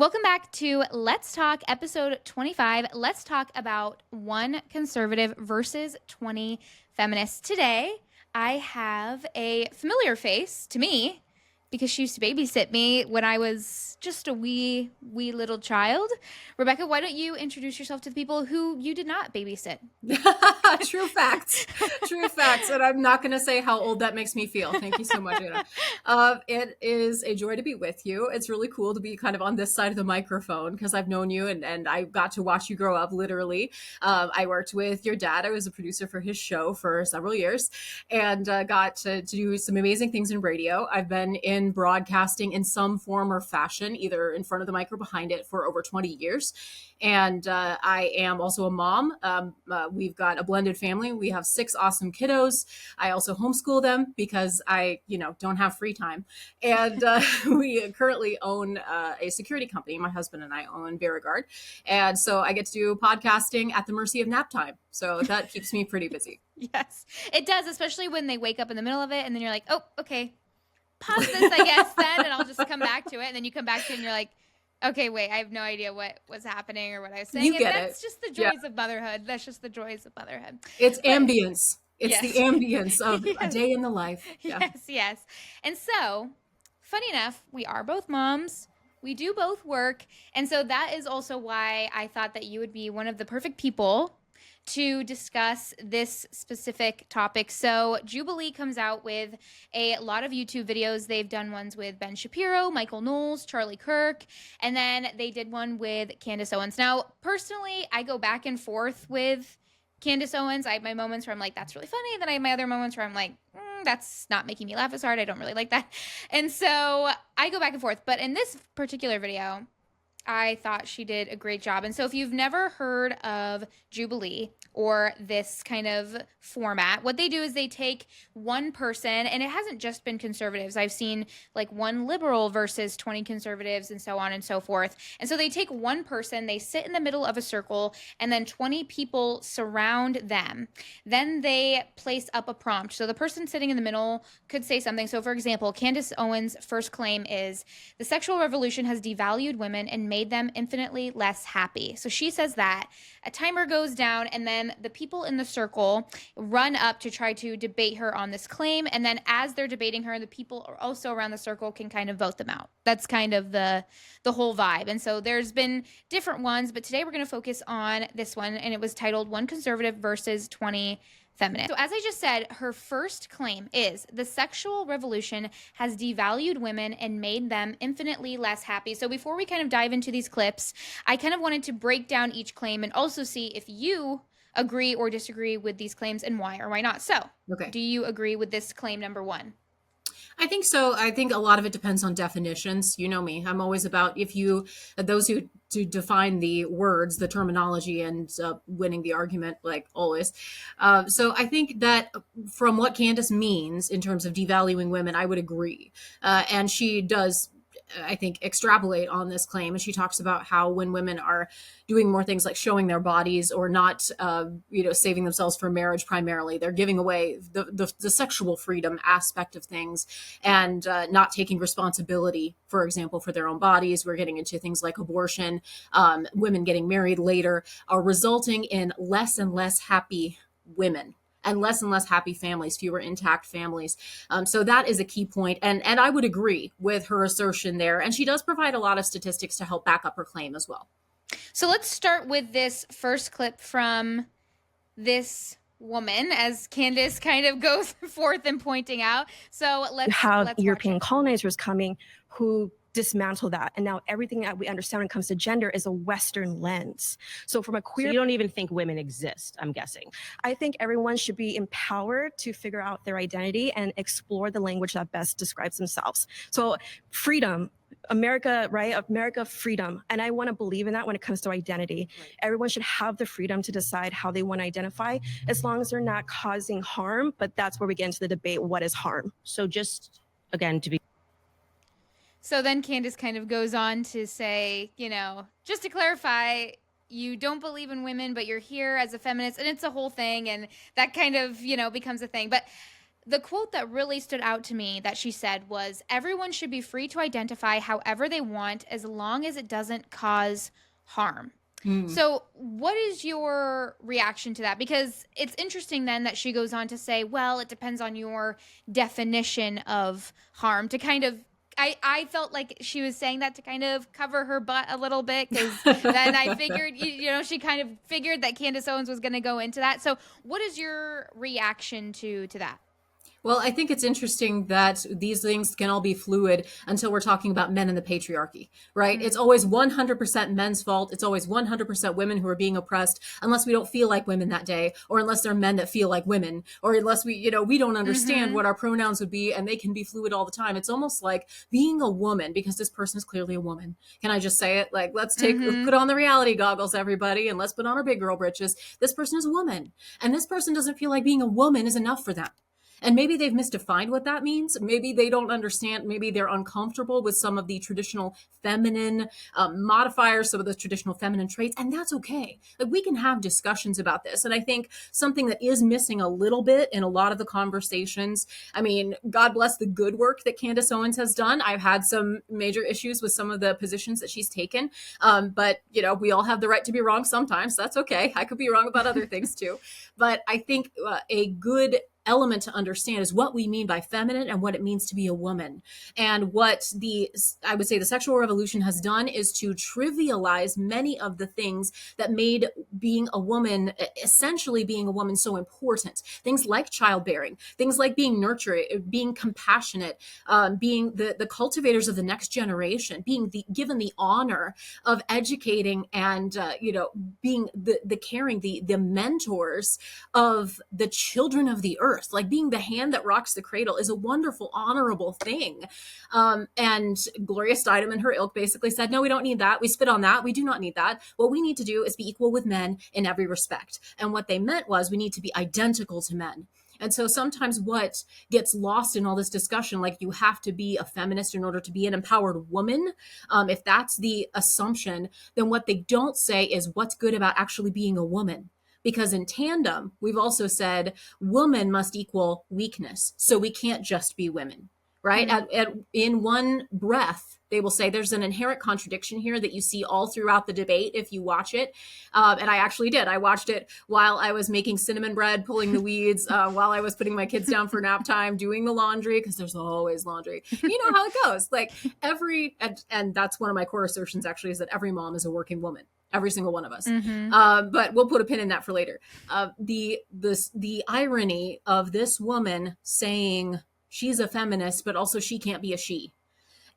Welcome back to Let's Talk, episode 25. Let's talk about one conservative versus 20 feminists. Today, I have a familiar face to me because she used to babysit me when I was just a wee little child. Rebekah, why don't you introduce yourself to the people who you did not babysit? True facts. True facts. And I'm not going to say how old that makes me feel. Thank you so much, Anna. It is a joy to be with you. It's really cool to be kind of on this side of the microphone because I've known you and I got to watch you grow up, literally. I worked with your dad. I was a producer for his show for several years and got to do some amazing things in radio. I've been in broadcasting in some form or fashion, either in front of the mic or behind it, for over 20 years. And I am also a mom. We've got a blended family. We have 6 awesome kiddos. I also homeschool them because I, don't have free time. And we currently own a security company. My husband and I own Beauregard. And so I get to do podcasting at the mercy of nap time. So that keeps me pretty busy. Yes, it does, especially when they wake up in the middle of it and then you're like, oh, okay, pause this, I guess, then, and I'll just come back to it. And then you come back to it and you're like, okay, wait, I have no idea what was happening or what I was saying. That's just the joys of motherhood. That's just the joys of motherhood. It's ambience. It's the ambience of a day in the life. Yeah. Yes. And so, funny enough, we are both moms. We do both work. And so that is also why I thought that you would be one of the perfect people to discuss this specific topic. So Jubilee comes out with a lot of YouTube videos. They've done ones with Ben Shapiro, Michael Knowles, Charlie Kirk, and then they did one with Candace Owens. Now, personally, I go back and forth with Candace Owens. I have my moments where I'm like, that's really funny. And then I have my other moments where I'm like, that's not making me laugh as hard. I don't really like that. And so I go back and forth. But in this particular video, I thought she did a great job. And so if you've never heard of Jubilee or this kind of format, what they do is they take one person, and it hasn't just been conservatives. I've seen like one liberal versus 20 conservatives and so on and so forth. And so they take one person, they sit in the middle of a circle, and then 20 people surround them. Then they place up a prompt. So the person sitting in the middle could say something. So for example, Candace Owens' first claim is, the sexual revolution has devalued women and made them infinitely less happy. So she says that. A timer goes down, and then the people in the circle run up to try to debate her on this claim. And then as they're debating her, the people are also around the circle can kind of vote them out. That's kind of the whole vibe. And so there's been different ones, but today we're going to focus on this one, and it was titled One Conservative versus 20 Feminist. So as I just said, her first claim is, the sexual revolution has devalued women and made them infinitely less happy. So before we kind of dive into these clips, I kind of wanted to break down each claim and also see if you agree or disagree with these claims and why or why not. So do you agree with this claim number 1? I think so. I think a lot of it depends on definitions. You know me. I'm always about those who to define the words, the terminology, and winning the argument, like always. So I think that from what Candace means in terms of devaluing women, I would agree. And she does, I think, extrapolate on this claim. And she talks about how when women are doing more things like showing their bodies or not, saving themselves for marriage primarily, they're giving away the sexual freedom aspect of things and not taking responsibility, for example, for their own bodies. We're getting into things like abortion, women getting married later, are resulting in less and less happy women and less happy families, fewer intact families. So that is a key point. And I would agree with her assertion there. And she does provide a lot of statistics to help back up her claim as well. So let's start with this first clip from this woman as Candace kind of goes forth and pointing out. So let's European colonizers coming who dismantle that. And now everything that we understand when it comes to gender is a Western lens. So from a queer... So you don't even think women exist, I'm guessing. I think everyone should be empowered to figure out their identity and explore the language that best describes themselves. So freedom, America, right? America, freedom. And I want to believe in that when it comes to identity. Right. Everyone should have the freedom to decide how they want to identify, as long as they're not causing harm. But that's where we get into the debate, what is harm? So just, again, to be... So then Candace kind of goes on to say, just to clarify, you don't believe in women, but you're here as a feminist, and it's a whole thing, and that kind of, becomes a thing. But the quote that really stood out to me that she said was, everyone should be free to identify however they want as long as it doesn't cause harm. So what is your reaction to that? Because it's interesting then that she goes on to say, well, it depends on your definition of harm, to kind of, I felt like she was saying that to kind of cover her butt a little bit, because then I figured, she kind of figured that Candace Owens was going to go into that. So what is your reaction to that? Well, I think it's interesting that these things can all be fluid until we're talking about men in the patriarchy, right? It's always 100% men's fault. It's always 100% women who are being oppressed, unless we don't feel like women that day, or unless they're men that feel like women, or unless we don't understand what our pronouns would be, and they can be fluid all the time. It's almost like being a woman, because this person is clearly a woman. Can I just say it? Like, let's put on the reality goggles, everybody, and let's put on our big girl britches. This person is a woman, and this person doesn't feel like being a woman is enough for them. And maybe they've misdefined what that means. Maybe they don't understand. Maybe they're uncomfortable with some of the traditional feminine modifiers, some of the traditional feminine traits, and that's okay. Like, we can have discussions about this. And I think something that is missing a little bit in a lot of the conversations, I mean, God bless the good work that Candace Owens has done. I've had some major issues with some of the positions that she's taken. But, we all have the right to be wrong sometimes. That's okay. I could be wrong about other things too. But I think a good element to understand is what we mean by feminine and what it means to be a woman. And what I would say the sexual revolution has done is to trivialize many of the things that made being a woman, essentially being a woman, so important. Things like childbearing, things like being nurturing, being compassionate, being the cultivators of the next generation, being given the honor of educating and, being the caring, the mentors of the children of the earth. Like, being the hand that rocks the cradle is a wonderful, honorable thing. And Gloria Steinem and her ilk basically said, no, we don't need that. We spit on that. We do not need that. What we need to do is be equal with men in every respect. And what they meant was we need to be identical to men. And so sometimes what gets lost in all this discussion, like you have to be a feminist in order to be an empowered woman, if that's the assumption, then what they don't say is what's good about actually being a woman. Because in tandem, we've also said woman must equal weakness. So we can't just be women, right? In one breath, they will say there's an inherent contradiction here that you see all throughout the debate if you watch it. And I actually did. I watched it while I was making cinnamon bread, pulling the weeds, while I was putting my kids down for nap time, doing the laundry, because there's always laundry. You know how it goes. Like and that's one of my core assertions actually, is that every mom is a working woman. Every single one of us. But we'll put a pin in that for later. The irony of this woman saying she's a feminist, but also she can't be a she.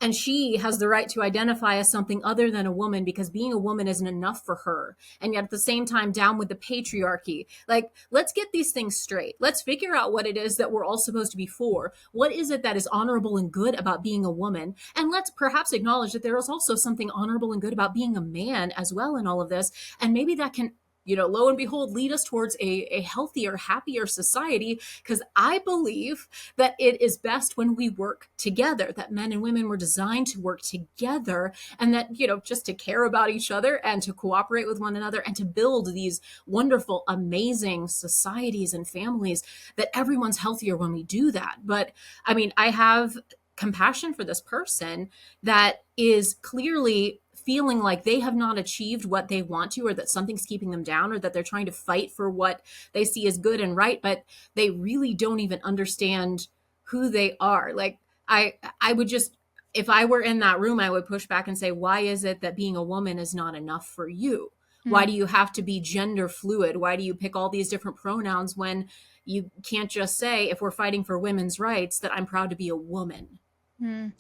And she has the right to identify as something other than a woman because being a woman isn't enough for her. And yet at the same time, down with the patriarchy. Like, let's get these things straight. Let's figure out what it is that we're all supposed to be for. What is it that is honorable and good about being a woman? And let's perhaps acknowledge that there is also something honorable and good about being a man as well in all of this. And maybe that can, lo and behold, lead us towards a healthier, happier society, because I believe that it is best when we work together, that men and women were designed to work together, and that, just to care about each other and to cooperate with one another and to build these wonderful, amazing societies and families, that everyone's healthier when we do that. But I mean, I have compassion for this person that is clearly feeling like they have not achieved what they want to, or that something's keeping them down, or that they're trying to fight for what they see as good and right, but they really don't even understand who they are. Like, I would just, if I were in that room, I would push back and say, why is it that being a woman is not enough for you? Why do you have to be gender fluid? Why do you pick all these different pronouns when you can't just say, if we're fighting for women's rights, that I'm proud to be a woman? And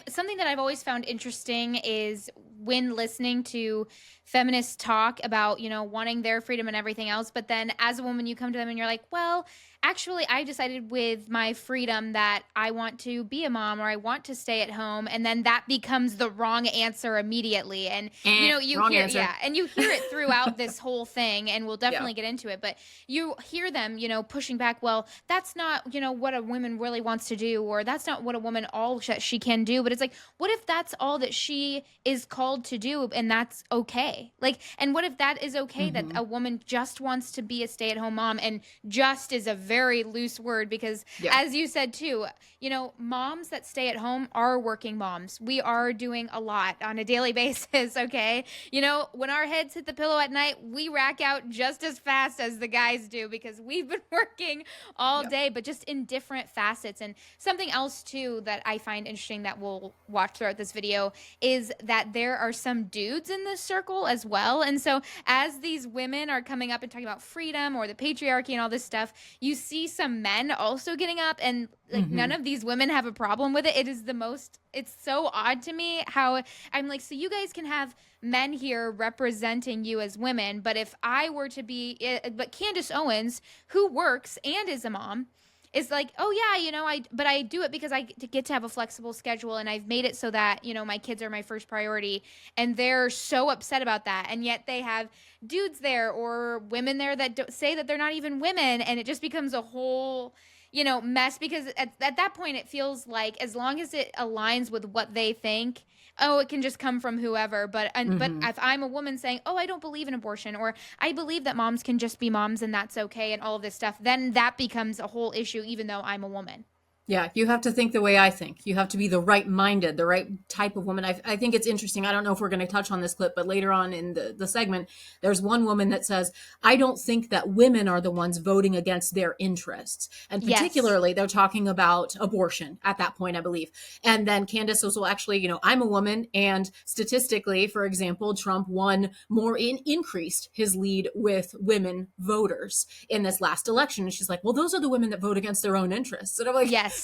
something that I've always found interesting is when listening to feminists talk about, wanting their freedom and everything else. But then as a woman, you come to them and you're like, well, actually, I decided with my freedom that I want to be a mom, or I want to stay at home. And then that becomes the wrong answer immediately. And, you hear, and you hear it throughout this whole thing, and we'll definitely get into it. But you hear them, pushing back, well, that's not, what a woman really wants to do, or that's not what a woman all that she can do. But it's like, what if that's all that she is called to do, and that's okay? Like, and what if that is okay, that a woman just wants to be a stay-at-home mom, and just is a very loose word because, as you said too, you know, moms that stay at home are working moms. We are doing a lot on a daily basis, okay? You know, when our heads hit the pillow at night, we rack out just as fast as the guys do because we've been working all day, but just in different facets. And something else too that I find interesting that we'll watch throughout this video is that there are some dudes in this circle as well. And so as these women are coming up and talking about freedom or the patriarchy and all this stuff, you see some men also getting up, and like none of these women have a problem with it. It is the most, it's so odd to me how I'm like, so you guys can have men here representing you as women, but if I were to be, but Candace Owens, who works and is a mom, is like, oh yeah, you know, but I do it because I get to have a flexible schedule, and I've made it so that, you know, my kids are my first priority, and they're so upset about that, and yet they have dudes there or women there that say that they're not even women, and it just becomes a whole, you know, mess because at that point it feels like as long as it aligns with what they think, oh, it can just come from whoever. But but if I'm a woman saying, oh, I don't believe in abortion, or I believe that moms can just be moms and that's okay, and all of this stuff, then that becomes a whole issue, even though I'm a woman. Yeah, you have to think the way I think. You have to be the right-minded, the right type of woman. I think it's interesting. I don't know if we're going to touch on this clip, but later on in the segment, there's one woman that says, I don't think that women are the ones voting against their interests. And particularly, they're talking about abortion at that point, I believe. And then Candace says, well, actually, you know, I'm a woman. And statistically, for example, Trump won more increased his lead with women voters in this last election. And she's like, well, those are the women that vote against their own interests. And I'm like, yes,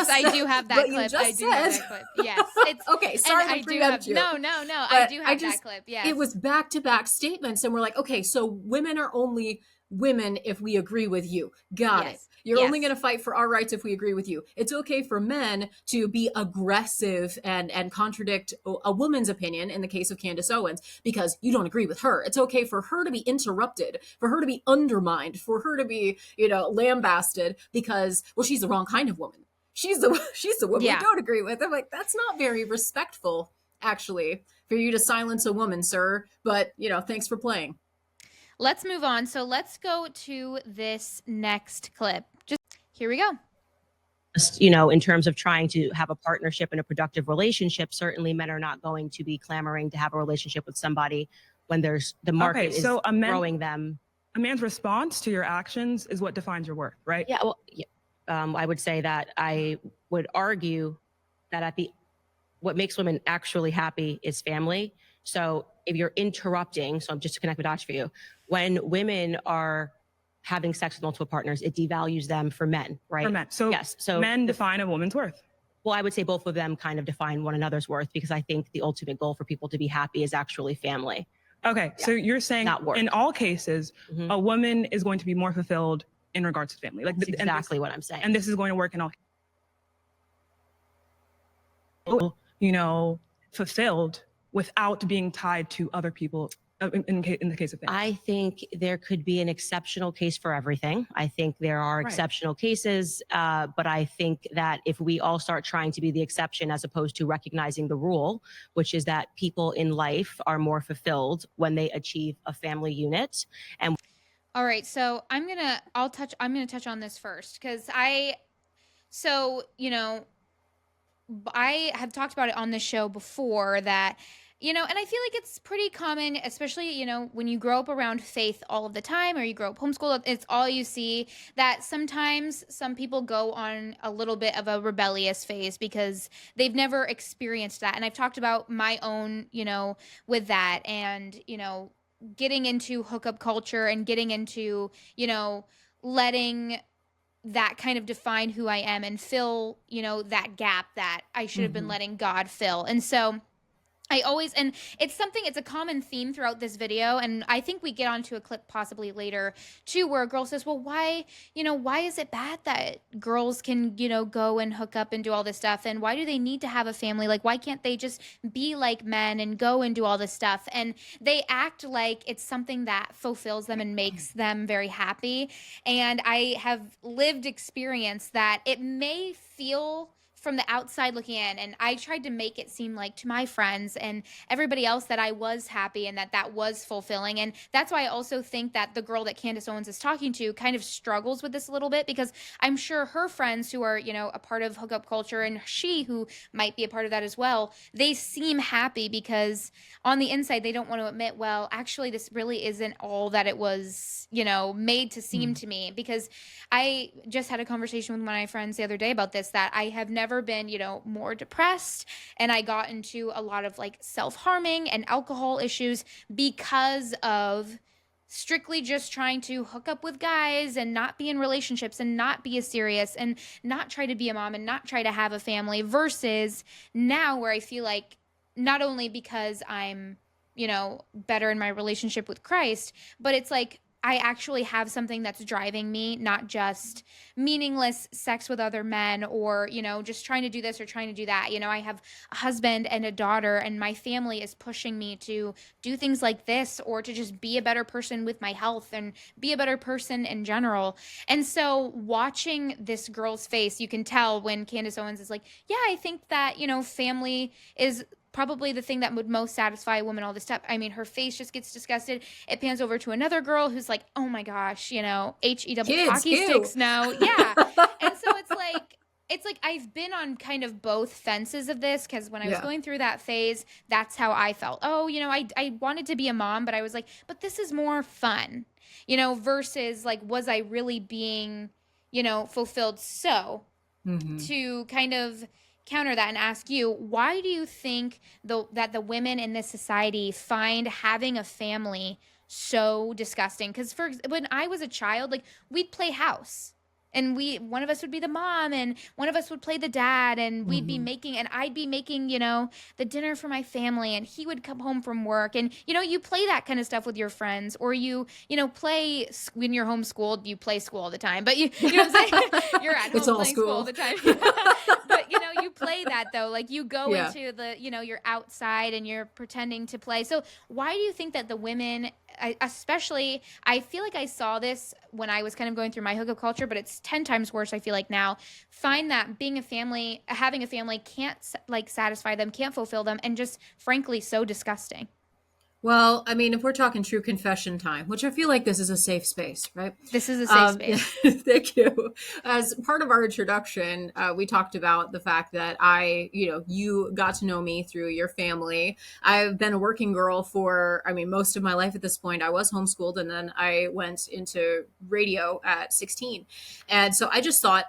I do have that clip. I do have that clip. Yes. It's, okay, sorry to preempt you. No, I do have that clip. Yes. It was back-to-back statements, and we're like, okay, so women are only women if we agree with you. Got it. You're only going to fight for our rights if we agree with you. It's okay for men to be aggressive and contradict a woman's opinion in the case of Candace Owens because you don't agree with her. It's okay for her to be interrupted, for her to be undermined, for her to be, you know, lambasted because, well, she's the wrong kind of woman. She's the woman we don't agree with. I'm like, that's not very respectful, actually, for you to silence a woman, sir. But, you know, thanks for playing. Let's move on. So let's go to this next clip. Just here we go. You know, in terms of trying to have a partnership and a productive relationship, certainly men are not going to be clamoring to have a relationship with somebody when there's the market is growing them. A man's response to your actions is what defines your worth, right? Yeah. Well, I would say that I would argue that what makes women actually happy is family. So if you're interrupting, so just to connect the dots for you, when women are having sex with multiple partners, it devalues them for men, right? For men. So yes. So men define a woman's worth. Well, I would say both of them kind of define one another's worth because I think the ultimate goal for people to be happy is actually family. Okay. Yeah. So you're saying in all cases, a woman is going to be more fulfilled in regards to family. Like that's exactly what I'm saying. And this is going to work in all, you know, fulfilled without being tied to other people in the case of family. I think there could be an exceptional case for everything. I think there are exceptional cases, but I think that if we all start trying to be the exception as opposed to recognizing the rule, which is that people in life are more fulfilled when they achieve a family unit. And all right, so I'm gonna touch on this first because you know, I have talked about it on the show before that, you know, and I feel like it's pretty common, especially, you know, when you grow up around faith all of the time or you grow up homeschooled, it's all you see, that sometimes some people go on a little bit of a rebellious phase because they've never experienced that. And I've talked about my own, you know, with that and, you know, getting into hookup culture and getting into, you know, letting that kind of define who I am and fill, you know, that gap that I should have been letting God fill. And so and it's a common theme throughout this video. And I think we get onto a clip possibly later too, where a girl says, well, why is it bad that girls can, you know, go and hook up and do all this stuff? And why do they need to have a family? Like, why can't they just be like men and go and do all this stuff? And they act like it's something that fulfills them and makes them very happy. And I have lived experience that it may feel from the outside looking in, and I tried to make it seem like to my friends and everybody else that I was happy and that was fulfilling. And that's why I also think that the girl that Candace Owens is talking to kind of struggles with this a little bit, because I'm sure her friends who are, a part of hookup culture, and she who might be a part of that as well, they seem happy because on the inside they don't want to admit, well, actually this really isn't all that it was, made to seem to me. Because I just had a conversation with one of my friends the other day about this, that I have never been, more depressed, and I got into a lot of like self-harming and alcohol issues because of strictly just trying to hook up with guys and not be in relationships and not be as serious and not try to be a mom and not try to have a family, versus now where I feel like not only because I'm, better in my relationship with Christ, but it's like I actually have something that's driving me, not just meaningless sex with other men or, just trying to do this or trying to do that. I have a husband and a daughter, and my family is pushing me to do things like this or to just be a better person with my health and be a better person in general. And so watching this girl's face, you can tell when Candace Owens is like, yeah, I think that, family is probably the thing that would most satisfy a woman, all this stuff. I mean, her face just gets disgusted. It pans over to another girl who's like, oh my gosh, H-E-double Kids, hockey ew. sticks, no. Yeah. And so it's like I've been on kind of both fences of this, because when I was going through that phase, that's how I felt. Oh, I wanted to be a mom, but I was like, but this is more fun, versus like, was I really being, fulfilled? So to kind of counter that and ask you, why do you think that the women in this society find having a family so disgusting? Because when I was a child, like, we'd play house, and one of us would be the mom and one of us would play the dad, and we'd be making, and I'd be making, the dinner for my family, and he would come home from work, and you play that kind of stuff with your friends, or play when you're homeschooled, you play school all the time, but you know what I'm saying? You're at home It's all playing school all school. the time. But you play that though, like you go into the, you're outside and you're pretending to play. So why do you think that the women, especially, I feel like I saw this when I was kind of going through my hookup culture, but it's 10 times worse, I feel like now, find that having a family can't like satisfy them, can't fulfill them, and just frankly so disgusting? Well, I mean, if we're talking true confession time, which I feel like this is a safe space, right? This is a safe space. Thank you. As part of our introduction, we talked about the fact that you got to know me through your family. I've been a working girl for, most of my life at this point. I was homeschooled, and then I went into radio at 16. And so I just thought,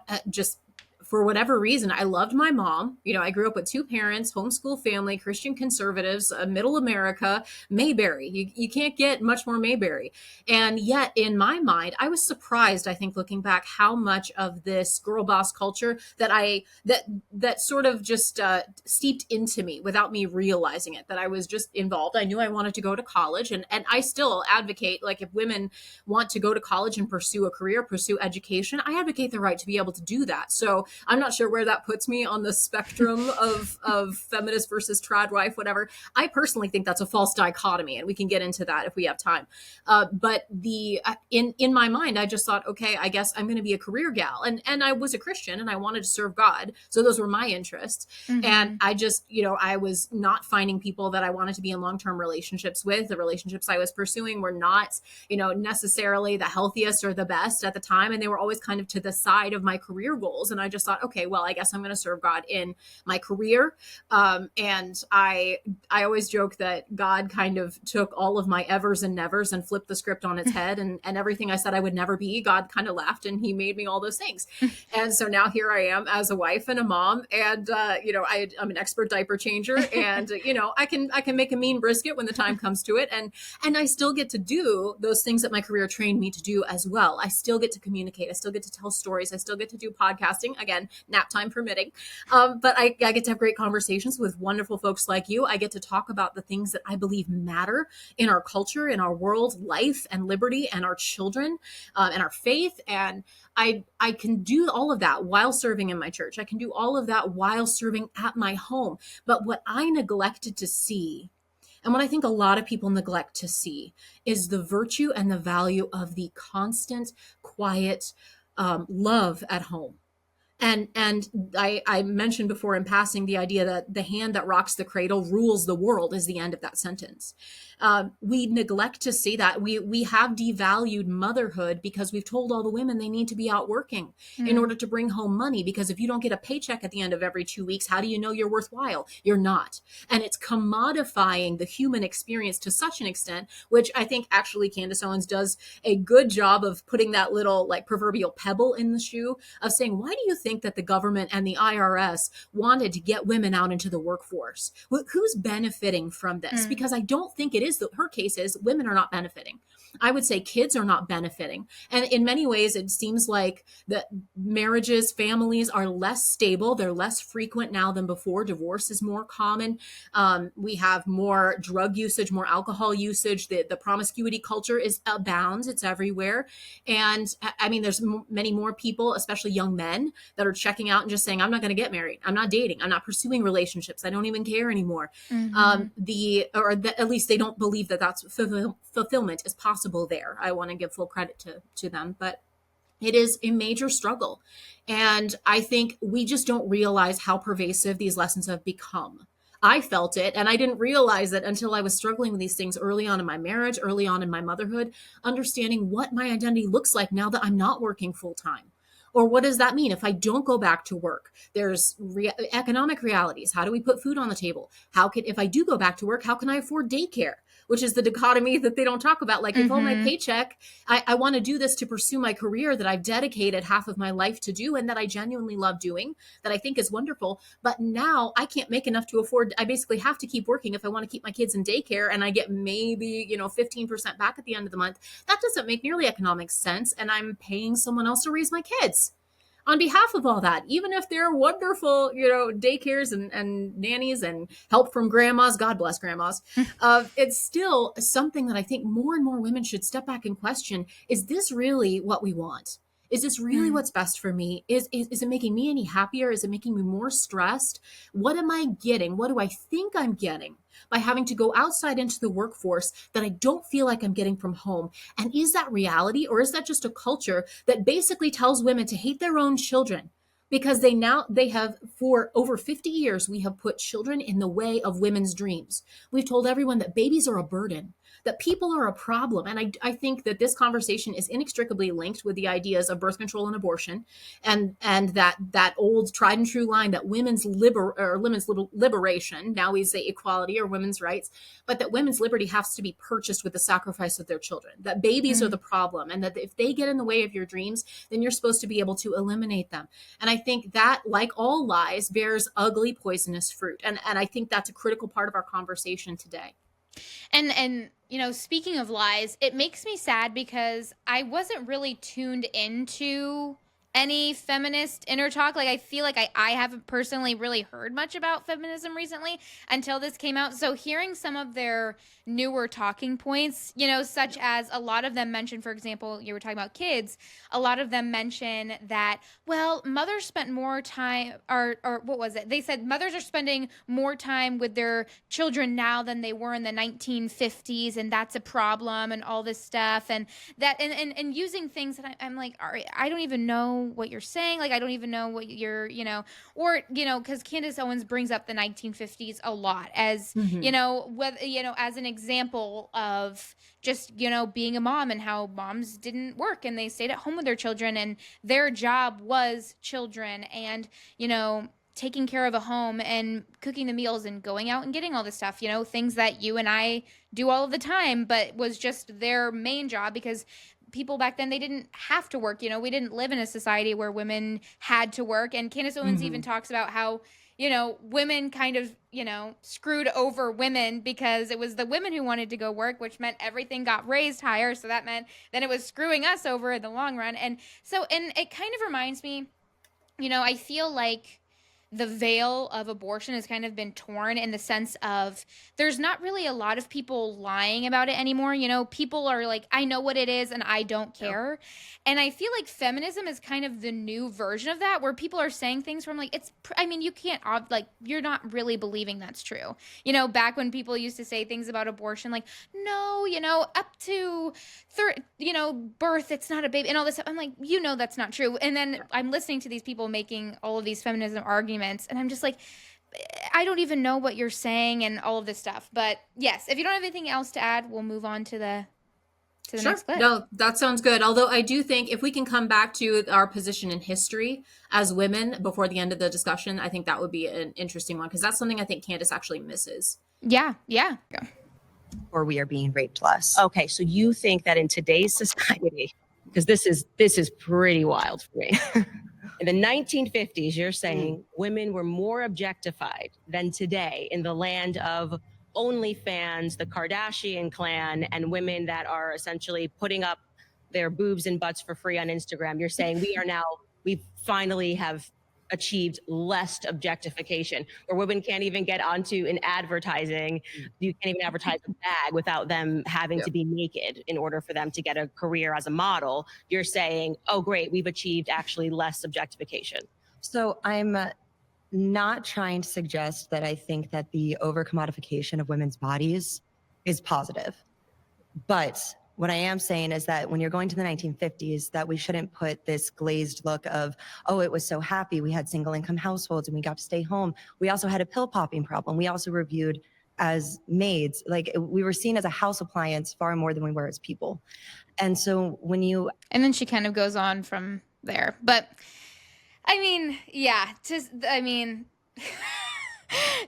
for whatever reason, I loved my mom. I grew up with two parents, homeschool family, Christian conservatives, middle America, Mayberry. You can't get much more Mayberry. And yet in my mind, I was surprised, I think, looking back, how much of this girl boss culture that sort of just steeped into me without me realizing it, that I was just involved. I knew I wanted to go to college, and I still advocate, like, if women want to go to college and pursue a career, pursue education, I advocate the right to be able to do that. So I'm not sure where that puts me on the spectrum of feminist versus trad wife, whatever. I personally think that's a false dichotomy, and we can get into that if we have time. But in my mind, I just thought, okay, I guess I'm going to be a career gal, and I was a Christian, and I wanted to serve God, so those were my interests. And I just, I was not finding people that I wanted to be in long-term relationships with. The relationships I was pursuing were not, necessarily the healthiest or the best at the time, and they were always kind of to the side of my career goals. And I just thought, okay, well, I guess I'm going to serve God in my career. And I always joke that God kind of took all of my evers and nevers and flipped the script on its head, and everything I said I would never be, God kind of laughed, and he made me all those things. And so now here I am as a wife and a mom, and I'm an expert diaper changer, and I can make a mean brisket when the time comes to it, and I still get to do those things that my career trained me to do as well. I still get to communicate, I still get to tell stories, I still get to do podcasting, again, nap time permitting. But I get to have great conversations with wonderful folks like you. I get to talk about the things that I believe matter in our culture, in our world, life and liberty, and our children, and our faith. And I can do all of that while serving in my church. I can do all of that while serving at my home. But what I neglected to see, and what I think a lot of people neglect to see, is the virtue and the value of the constant, quiet love at home. And I mentioned before in passing the idea that the hand that rocks the cradle rules the world is the end of that sentence. We neglect to see that. We have devalued motherhood because we've told all the women they need to be out working in order to bring home money, because if you don't get a paycheck at the end of every 2 weeks, how do you know you're worthwhile? You're not. And it's commodifying the human experience to such an extent, which I think actually Candace Owens does a good job of putting that little like proverbial pebble in the shoe of saying, why do you think that the government and the IRS wanted to get women out into the workforce? Who's benefiting from this? Because I don't think it is her case is women are not benefiting. I would say kids are not benefiting. And in many ways, it seems like that marriages, families are less stable. They're less frequent now than before. Divorce is more common. We have more drug usage, more alcohol usage. The promiscuity culture abounds. It's everywhere. And I mean, there's many more people, especially young men, that are checking out and just saying, I'm not going to get married. I'm not dating. I'm not pursuing relationships. I don't even care anymore. At least they don't believe that that's fulfillment is possible there. I want to give full credit to them, but it is a major struggle. And I think we just don't realize how pervasive these lessons have become. I felt it, and I didn't realize that until I was struggling with these things early on in my marriage, early on in my motherhood, understanding what my identity looks like now that I'm not working full time. Or what does that mean if I don't go back to work? There's economic realities. How do we put food on the table? If I do go back to work, how can I afford daycare? Which is the dichotomy that they don't talk about. Like, if all my paycheck, I want to do this to pursue my career that I've dedicated half of my life to do and that I genuinely love doing, that I think is wonderful. But now I can't make enough to afford. I basically have to keep working if I want to keep my kids in daycare, and I get maybe 15% back at the end of the month. That doesn't make nearly economic sense, and I'm paying someone else to raise my kids on behalf of all that, even if they're wonderful, daycares and nannies and help from grandmas, God bless grandmas. It's still something that I think more and more women should step back and question. Is this really what we want? Is this really what's best for me? Is it making me any happier? Is it making me more stressed? What am I getting? What do I think I'm getting by having to go outside into the workforce that I don't feel like I'm getting from home? And is that reality, or is that just a culture that basically tells women to hate their own children? Because they have, for over 50 years, we have put children in the way of women's dreams. We've told everyone that babies are a burden, that people are a problem. And I think that this conversation is inextricably linked with the ideas of birth control and abortion, and that old tried and true line that women's liberation, now we say equality or women's rights, but that women's liberty has to be purchased with the sacrifice of their children, that babies are the problem, and that if they get in the way of your dreams, then you're supposed to be able to eliminate them. And I think that, like all lies, bears ugly, poisonous fruit. And I think that's a critical part of our conversation today. And speaking of lies, it makes me sad because I wasn't really tuned into any feminist inner talk. Like, I feel like I haven't personally really heard much about feminism recently until this came out. So hearing some of their newer talking points, such as a lot of them mention, for example, you were talking about kids, a lot of them mention that, well, mothers spent more time, or what was it? They said mothers are spending more time with their children now than they were in the 1950s, and that's a problem, and all this stuff, and that, and using things that I'm like, all right, I don't even know what you're saying. Like, I don't even know what you're, because Candace Owens brings up the 1950s a lot as, as an example of just, being a mom and how moms didn't work and they stayed at home with their children and their job was children and, taking care of a home and cooking the meals and going out and getting all this stuff, things that you and I do all of the time, but was just their main job because people back then, they didn't have to work. We didn't live in a society where women had to work. And Candace Owens even talks about how, women kind of, screwed over women because it was the women who wanted to go work, which meant everything got raised higher. So that meant then it was screwing us over in the long run. And so, and it kind of reminds me, I feel like the veil of abortion has kind of been torn in the sense of there's not really a lot of people lying about it anymore. You know, people are like, I know what it is and I don't care. And I feel like feminism is kind of the new version of that, where people are saying things from like, I mean, you can't, like, you're not really believing that's true. You know, back when people used to say things about abortion, like, no, you know, up to birth, it's not a baby and all this stuff. I'm like, you know, that's not true. And then I'm listening to these people making all of these feminism arguments, and I'm just like, I don't even know what you're saying and all of this stuff. But yes, if you don't have anything else to add, we'll move on to the next clip. No, that sounds good. Although I do think if we can come back to our position in history as women before the end of the discussion, I think that would be an interesting one, because that's something I think Candace actually misses. Yeah. Or we are being raped less. Okay, so you think that in today's society, because this is pretty wild for me. In the 1950s, you're saying women were more objectified than today in the land of OnlyFans, the Kardashian clan, and women that are essentially putting up their boobs and butts for free on Instagram. You're saying we finally have achieved less objectification, where women can't even get onto an advertising. You can't even advertise a bag without them having to be naked in order for them to get a career as a model. You're saying, oh, great, we've achieved actually less objectification. So I'm not trying to suggest that I think that the over-commodification of women's bodies is positive. But what I am saying is that when you're going to the 1950s, that we shouldn't put this glazed look of, oh, it was so happy. We had single income households and we got to stay home. We also had a pill popping problem. We also were viewed as maids. Like, we were seen as a house appliance far more than we were as people. And so and then she kind of goes on from there. But I mean,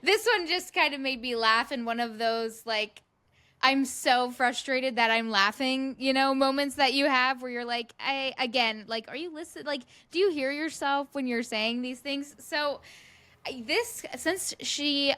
this one just kind of made me laugh in one of those, like, I'm so frustrated that I'm laughing, you know, moments that you have where you're like, are you listening? Like, do you hear yourself when you're saying these things? So since she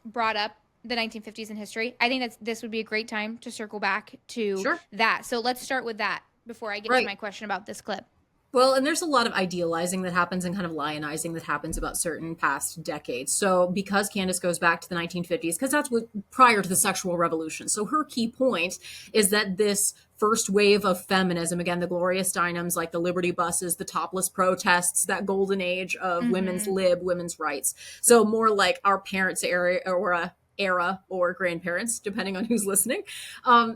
brought up the 1950s in history, I think that this would be a great time to circle back to that. So let's start with that before I get to my question about this clip. Well, and there's a lot of idealizing that happens and kind of lionizing that happens about certain past decades. So because Candace goes back to the 1950s, because that's prior to the sexual revolution. So her key point is that this first wave of feminism, again, the glorious dynams like the Liberty buses, the topless protests, that golden age of women's rights. So more like our parents' era or grandparents, depending on who's listening,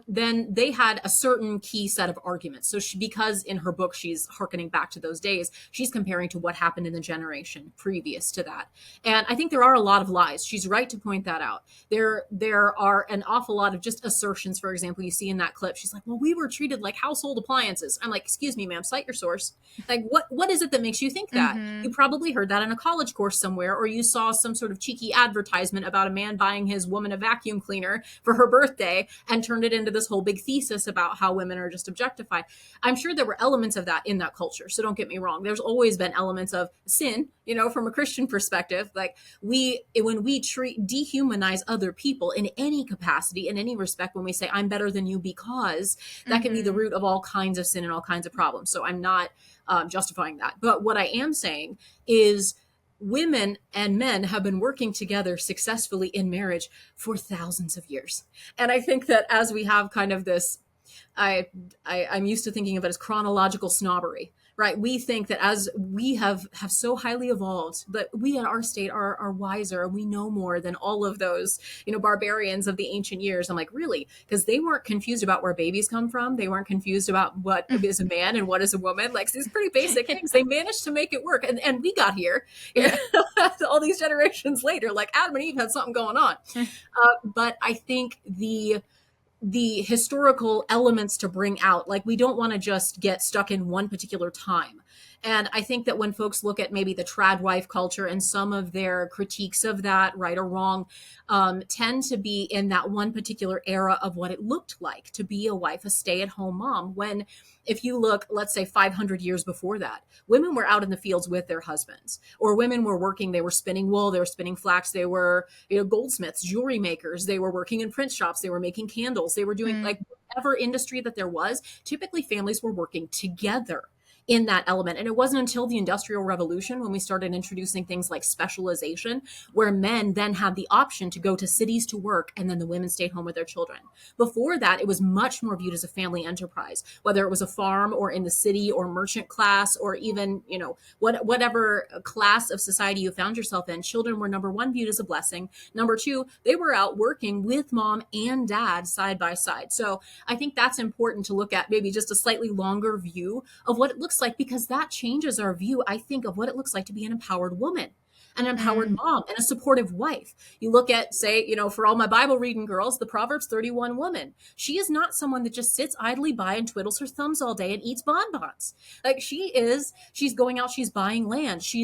then they had a certain key set of arguments. So because in her book, she's hearkening back to those days, she's comparing to what happened in the generation previous to that. And I think there are a lot of lies. She's right to point that out. There are an awful lot of just assertions. For example, you see in that clip, she's like, well, we were treated like household appliances. I'm like, excuse me, ma'am, cite your source. Like, what is it that makes you think that? You probably heard that in a college course somewhere, or you saw some sort of cheeky advertisement about a man buying his woman a vacuum cleaner for her birthday and turned it into this whole big thesis about how women are just objectified. I'm sure there were elements of that in that culture. So don't get me wrong. There's always been elements of sin, you know, from a Christian perspective. Like when we dehumanize other people in any capacity, in any respect, when we say I'm better than you because, that can be the root of all kinds of sin and all kinds of problems. So I'm not justifying that. But what I am saying is women and men have been working together successfully in marriage for thousands of years. And I think that as we have kind of this, I'm used to thinking of it as chronological snobbery, right? We think that as we have so highly evolved, that we in our state are wiser, we know more than all of those, you know, barbarians of the ancient years. I'm like, really? Because they weren't confused about where babies come from. They weren't confused about what is a man and what is a woman. Like, these pretty basic things. They managed to make it work. And we got here, you know, all these generations later, like Adam and Eve had something going on. But I think the historical elements to bring out, like, we don't want to just get stuck in one particular time. And I think that when folks look at maybe the trad wife culture and some of their critiques of that, right or wrong, tend to be in that one particular era of what it looked like to be a wife, a stay-at-home mom. When, if you look, let's say 500 years before that, women were out in the fields with their husbands, or women were working, they were spinning wool, they were spinning flax, they were, you know, goldsmiths, jewelry makers, they were working in print shops, they were making candles, they were doing like whatever industry that there was. Typically families were working together in that element. And it wasn't until the Industrial Revolution when we started introducing things like specialization, where men then had the option to go to cities to work and then the women stayed home with their children. Before that, it was much more viewed as a family enterprise, whether it was a farm or in the city or merchant class or even, whatever class of society you found yourself in. Children were, number one, viewed as a blessing. Number two, they were out working with mom and dad side by side. So I think that's important to look at, maybe just a slightly longer view of what it looks like, because that changes our view, I think, of what it looks like to be an empowered woman, an empowered mom, and a supportive wife. You look at, say, for all my Bible reading girls, the Proverbs 31 woman. She is not someone that just sits idly by and twiddles her thumbs all day and eats bonbons. Like, she's going out, she's buying land, she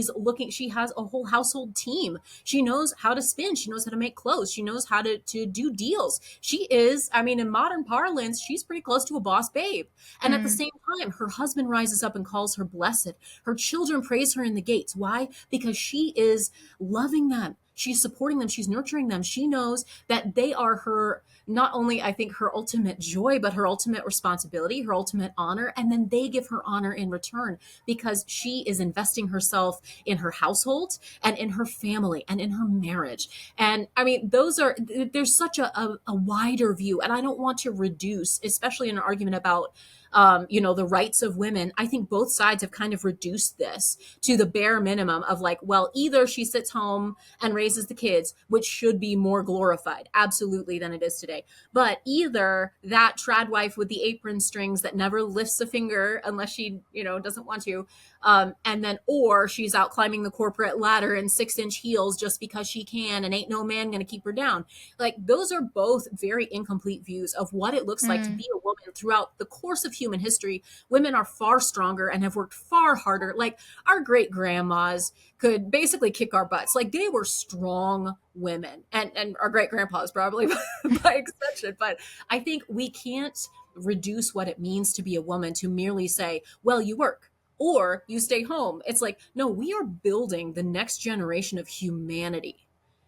has a whole household team. She knows how to spin, she knows how to make clothes, she knows how to do deals. She is, in modern parlance, she's pretty close to a boss babe. And at the same time, her husband rises up and calls her blessed. Her children praise her in the gates. Why? Because she is loving them. She's supporting them. She's nurturing them. She knows that they are her, not only, I think, her ultimate joy, but her ultimate responsibility, her ultimate honor. And then they give her honor in return because she is investing herself in her household and in her family and in her marriage. And there's such a wider view. And I don't want to reduce, especially in an argument about the rights of women. I think both sides have kind of reduced this to the bare minimum of like, well, either she sits home and raises the kids, which should be more glorified, absolutely, than it is today. But either that trad wife with the apron strings that never lifts a finger unless she, doesn't want to, or she's out climbing the corporate ladder in 6-inch heels just because she can and ain't no man gonna keep her down. Like, those are both very incomplete views of what it looks like to be a woman throughout the course of human history. Women are far stronger and have worked far harder. Like, our great grandmas could basically kick our butts. Like, they were strong women, and our great grandpas probably by extension. But I think we can't reduce what it means to be a woman to merely say, well, you work or you stay home. It's like, no, we are building the next generation of humanity.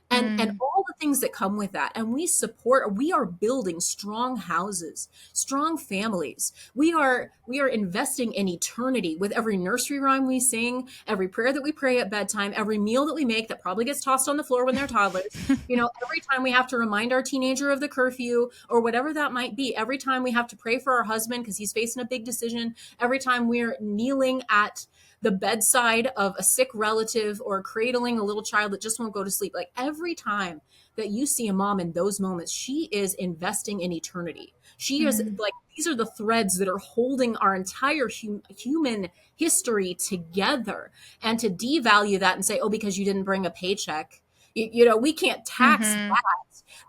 And all the things that come with that. And we are building strong houses, strong families. We are investing in eternity with every nursery rhyme we sing, every prayer that we pray at bedtime, every meal that we make that probably gets tossed on the floor when they're toddlers. Every time we have to remind our teenager of the curfew or whatever that might be, every time we have to pray for our husband because he's facing a big decision, every time we're kneeling at the bedside of a sick relative or cradling a little child that just won't go to sleep. Like, every time that you see a mom in those moments, she is investing in eternity. She is like, these are the threads that are holding our entire human history together. And to devalue that and say, oh, because you didn't bring a paycheck, we can't tax that.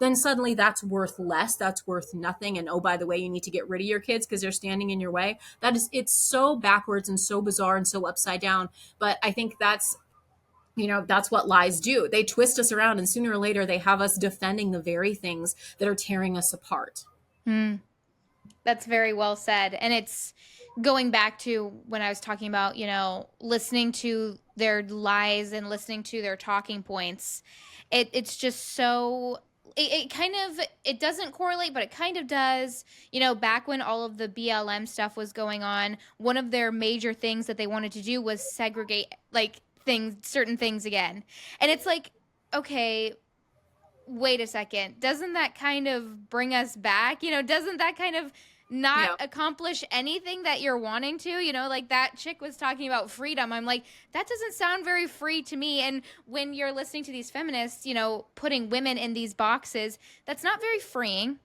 Then suddenly that's worth less. That's worth nothing. And oh, by the way, you need to get rid of your kids because they're standing in your way. It's so backwards and so bizarre and so upside down. But I think that's what lies do. They twist us around, and sooner or later they have us defending the very things that are tearing us apart. That's very well said. And it's going back to when I was talking about, listening to their lies and listening to their talking points. It's just so, it doesn't correlate, but it kind of does. Back when all of the BLM stuff was going on, one of their major things that they wanted to do was segregate certain things again. And it's like, okay, wait a second. Doesn't that kind of bring us back? Doesn't that kind of not accomplish anything that you're wanting to? Like that chick was talking about freedom. I'm like, that doesn't sound very free to me. And when you're listening to these feminists, putting women in these boxes, that's not very freeing.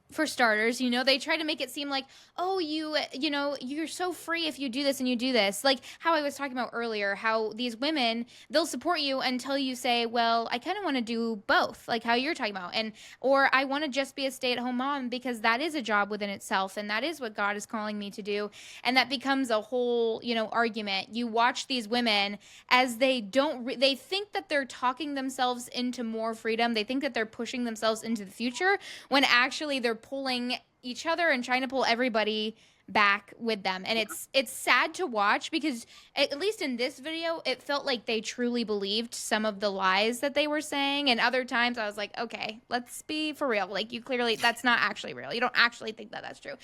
For starters, they try to make it seem like, oh, you're so free if you do this and you do this. Like how I was talking about earlier, how these women, they'll support you until you say, well, I kind of want to do both, like how you're talking about. Or I want to just be a stay-at-home mom because that is a job within itself. And that is what God is calling me to do. And that becomes a whole, argument. You watch these women as they they think that they're talking themselves into more freedom. They think that they're pushing themselves into the future when actually they're pulling each other and trying to pull everybody back with them. And it's sad to watch because at least in this video, it felt like they truly believed some of the lies that they were saying. And other times I was like, okay, let's be for real. Like, you clearly, that's not actually real. You don't actually think that that's true.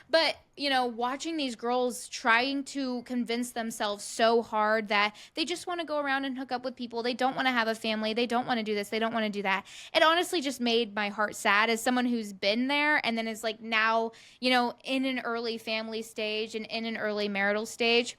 But, you know, watching these girls trying to convince themselves so hard that they just want to go around and hook up with people. They don't want to have a family. They don't want to do this. They don't want to do that. It honestly just made my heart sad as someone who's been there and then is like now, you know, in an early family stage and in an early marital stage.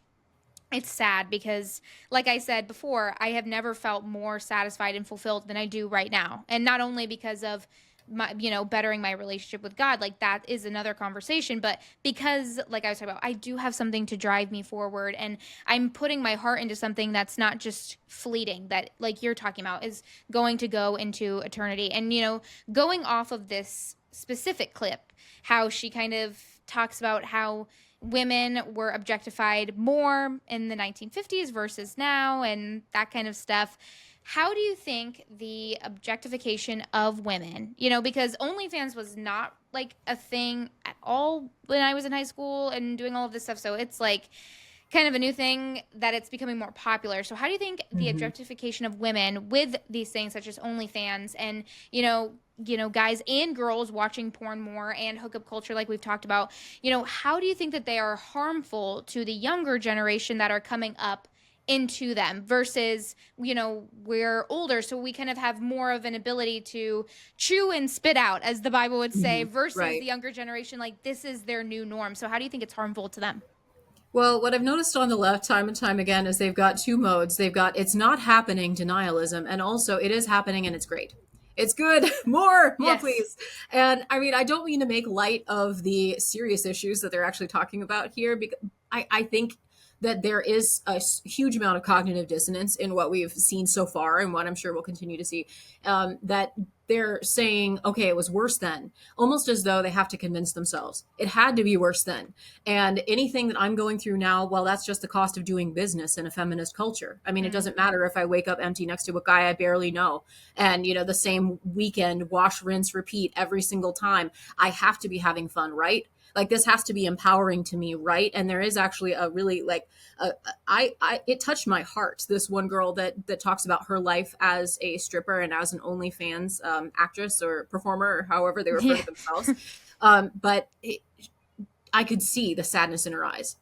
It's sad because, like I said before, I have never felt more satisfied and fulfilled than I do right now. And not only because of my, you know, bettering my relationship with God, like that is another conversation, but because, like I was talking about, I do have something to drive me forward and I'm putting my heart into something that's not just fleeting, that, like you're talking about, is going to go into eternity. And, you know, going off of this specific clip, how she kind of talks about how women were objectified more in the 1950s versus now and that kind of stuff. How do you think the objectification of women, you know, because OnlyFans was not like a thing at all when I was in high school and doing all of this stuff. So it's like kind of a new thing that it's becoming more popular. So how do you think the objectification of women with these things such as OnlyFans and, you know, guys and girls watching porn more and hookup culture like we've talked about, you know, how do you think that they are harmful to the younger generation that are coming up into them versus, you know, we're older, so we kind of have more of an ability to chew and spit out, as the Bible would say, versus the younger generation, like this is their new norm. So how do you think it's harmful to them? Well, what I've noticed on the left time and time again is they've got two modes. They've got it's not happening denialism, and also it is happening and it's great. It's good. More, Yes. please. And I mean, I don't mean to make light of the serious issues that they're actually talking about here, because I think that there is a huge amount of cognitive dissonance in what we've seen so far and what I'm sure we'll continue to see, that they're saying, okay, it was worse then, almost as though they have to convince themselves it had to be worse then. And anything that I'm going through now, well, that's just the cost of doing business in a feminist culture. I mean, it doesn't matter if I wake up empty next to a guy I barely know and, you know, the same weekend, wash, rinse, repeat every single time. I have to be having fun, right? Like this has to be empowering to me, right? And there is actually a really like, it touched my heart. This one girl that talks about her life as a stripper and as an OnlyFans actress or performer, or however they refer to themselves. But I could see the sadness in her eyes.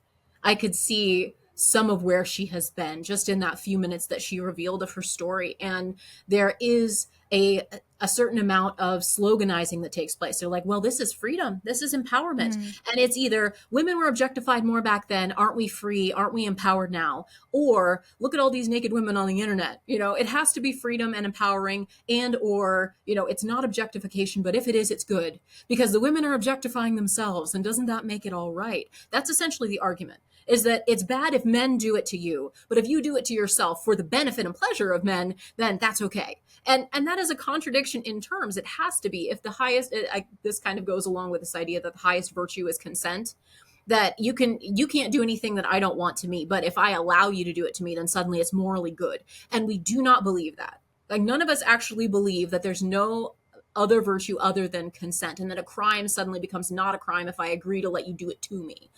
I could see some of where she has been just in that few minutes that she revealed of her story. And there is a certain amount of sloganizing that takes place. They're like, well, this is freedom. This is empowerment. And it's either women were objectified more back then. Aren't we free? Aren't we empowered now? Or look at all these naked women on the internet. You know, it has to be freedom and empowering, and, or, you know, it's not objectification, but if it is, it's good because the women are objectifying themselves. And doesn't that make it all right? That's essentially the argument, is that it's bad if men do it to you, but if you do it to yourself for the benefit and pleasure of men, then that's okay. And that is a contradiction in terms. It has to be. If the highest, this kind of goes along with this idea that the highest virtue is consent, that you can't do anything that I don't want to me, but if I allow you to do it to me, then suddenly it's morally good. And we do not believe that. Like none of us actually believe that there's no other virtue other than consent, and that a crime suddenly becomes not a crime if I agree to let you do it to me.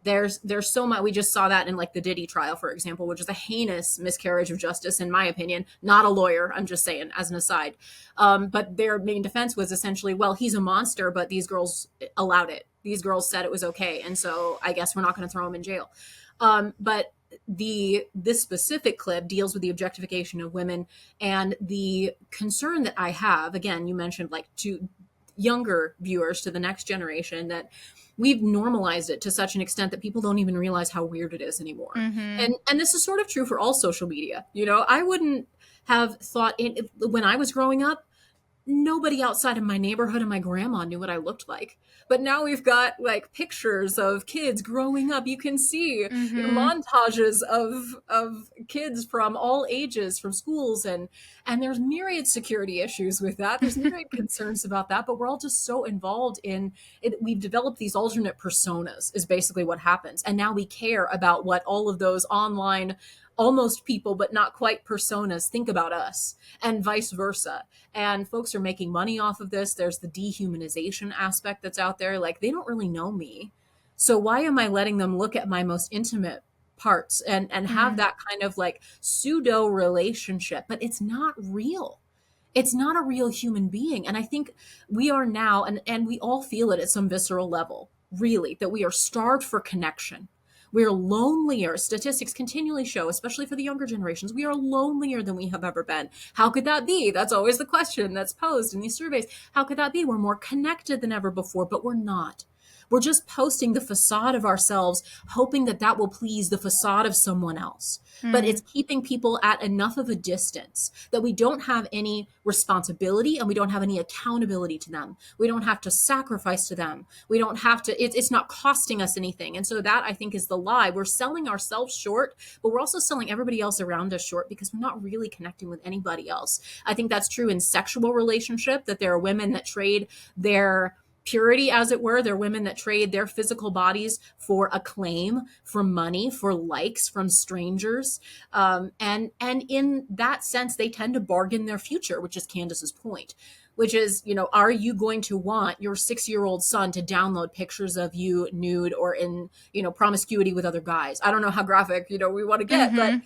There's so much. We just saw that in like the Diddy trial, for example, which is a heinous miscarriage of justice, in my opinion. Not a lawyer, I'm just saying as an aside. But their main defense was essentially, well, he's a monster, but these girls allowed it. These girls said it was okay, and so I guess we're not going to throw him in jail. But this specific clip deals with the objectification of women, and the concern that I have, again, you mentioned like to younger viewers, to the next generation, that we've normalized it to such an extent that people don't even realize how weird it is anymore. And this is sort of true for all social media. You know, I wouldn't have thought when I was growing up, nobody outside of my neighborhood and my grandma knew what I looked like. But now we've got like pictures of kids growing up. You can see montages of kids from all ages, from schools, and there's myriad security issues with that. There's myriad concerns about that, but we're all just so involved in it. We've developed these alternate personas is basically what happens. And now we care about what all of those online almost people, but not quite personas think about us, and vice versa. And folks are making money off of this. There's the dehumanization aspect that's out there. Like, they don't really know me. So why am I letting them look at my most intimate parts and have that kind of like pseudo relationship? But it's not real. It's not a real human being. And I think we are now, and we all feel it at some visceral level, really, that we are starved for connection. We are lonelier. Statistics continually show, especially for the younger generations, we are lonelier than we have ever been. How could that be? That's always the question that's posed in these surveys. How could that be? We're more connected than ever before, but we're not. We're just posting the facade of ourselves, hoping that that will please the facade of someone else. But it's keeping people at enough of a distance that we don't have any responsibility and we don't have any accountability to them. We don't have to sacrifice to them. We don't have to, it's not costing us anything. And so that, I think, is the lie. We're selling ourselves short, but we're also selling everybody else around us short because we're not really connecting with anybody else. I think that's true in sexual relationship, that there are women that trade their purity, as it were. They're women that trade their physical bodies for acclaim, for money, for likes from strangers. And in that sense, they tend to bargain their future, which is Candace's point, which is, are you going to want your 6-year-old son to download pictures of you nude or in, promiscuity with other guys? I don't know how graphic, we want to get, but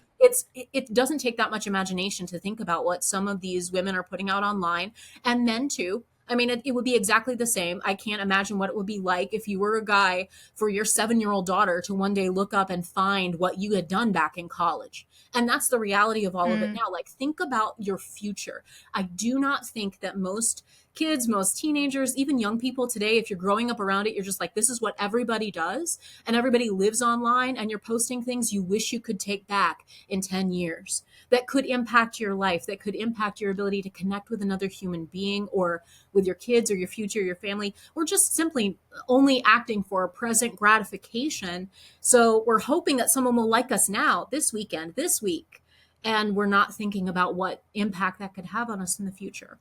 it doesn't take that much imagination to think about what some of these women are putting out online, and men too. I mean, it would be exactly the same. I can't imagine what it would be like if you were a guy for your 7-year-old daughter to one day look up and find what you had done back in college. And that's the reality of all of it now. Like, think about your future. I do not think that most kids, most teenagers, even young people today, if you're growing up around it, you're just like, this is what everybody does. And everybody lives online, and you're posting things you wish you could take back in 10 years that could impact your life, that could impact your ability to connect with another human being or with your kids or your future, your family, or just simply only acting for a present gratification. So we're hoping that someone will like us now, this weekend, this week, and we're not thinking about what impact that could have on us in the future.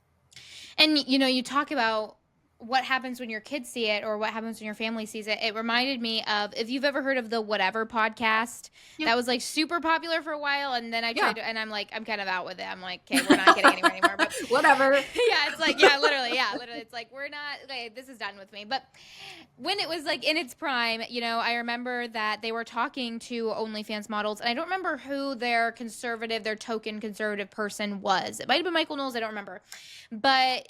And, you talk about what happens when your kids see it or what happens when your family sees it. It reminded me of, if you've ever heard of the Whatever podcast, that was like super popular for a while. And then I tried to, and I'm like, I'm kind of out with it. I'm like, okay, we're not getting anywhere anymore, but whatever. It's like, literally. It's like, we're not, like, this is done with me. But when it was like in its prime, I remember that they were talking to OnlyFans models, and I don't remember who their token conservative person was. It might've been Michael Knowles. I don't remember. But,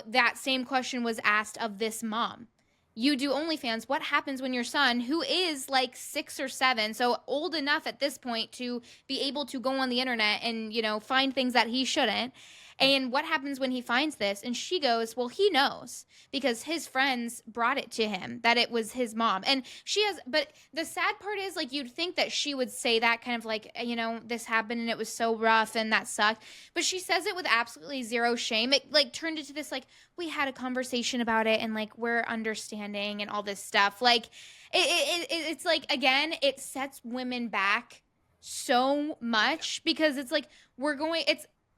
that same question was asked of this mom. You do OnlyFans. What happens when your son, who is like 6 or 7, so old enough at this point to be able to go on the internet and, find things that he shouldn't, and what happens when he finds this? And she goes, well, he knows because his friends brought it to him that it was his mom. And but the sad part is, like, you'd think that she would say that kind of like, this happened and it was so rough and that sucked. But she says it with absolutely zero shame. It like turned into this, like, we had a conversation about it and like, we're understanding and all this stuff. Like it's like, again, it sets women back so much because it's like,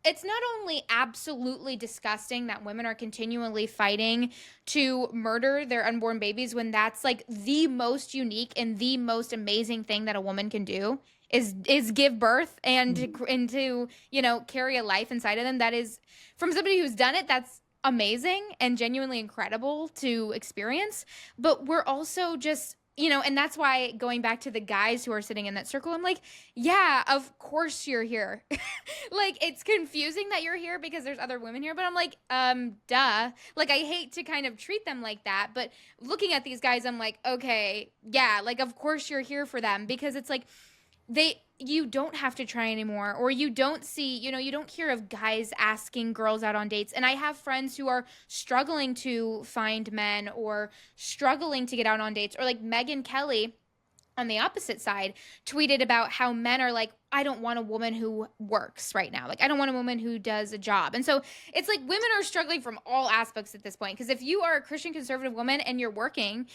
it's not only absolutely disgusting that women are continually fighting to murder their unborn babies when that's like the most unique and the most amazing thing that a woman can do is give birth and to carry a life inside of them. That is, from somebody who's done it, that's amazing and genuinely incredible to experience. But we're also just, and that's why, going back to the guys who are sitting in that circle, I'm like, yeah, of course you're here. Like, it's confusing that you're here because there's other women here, but I'm like, duh. Like, I hate to kind of treat them like that, but looking at these guys, I'm like, okay, yeah, like, of course you're here for them, because it's like, you don't have to try anymore, or you don't see, you don't hear of guys asking girls out on dates. And I have friends who are struggling to find men or struggling to get out on dates, or like Megyn Kelly on the opposite side tweeted about how men are like, I don't want a woman who works right now. Like, I don't want a woman who does a job. And so it's like women are struggling from all aspects at this point. Because if you are a Christian conservative woman and you're working,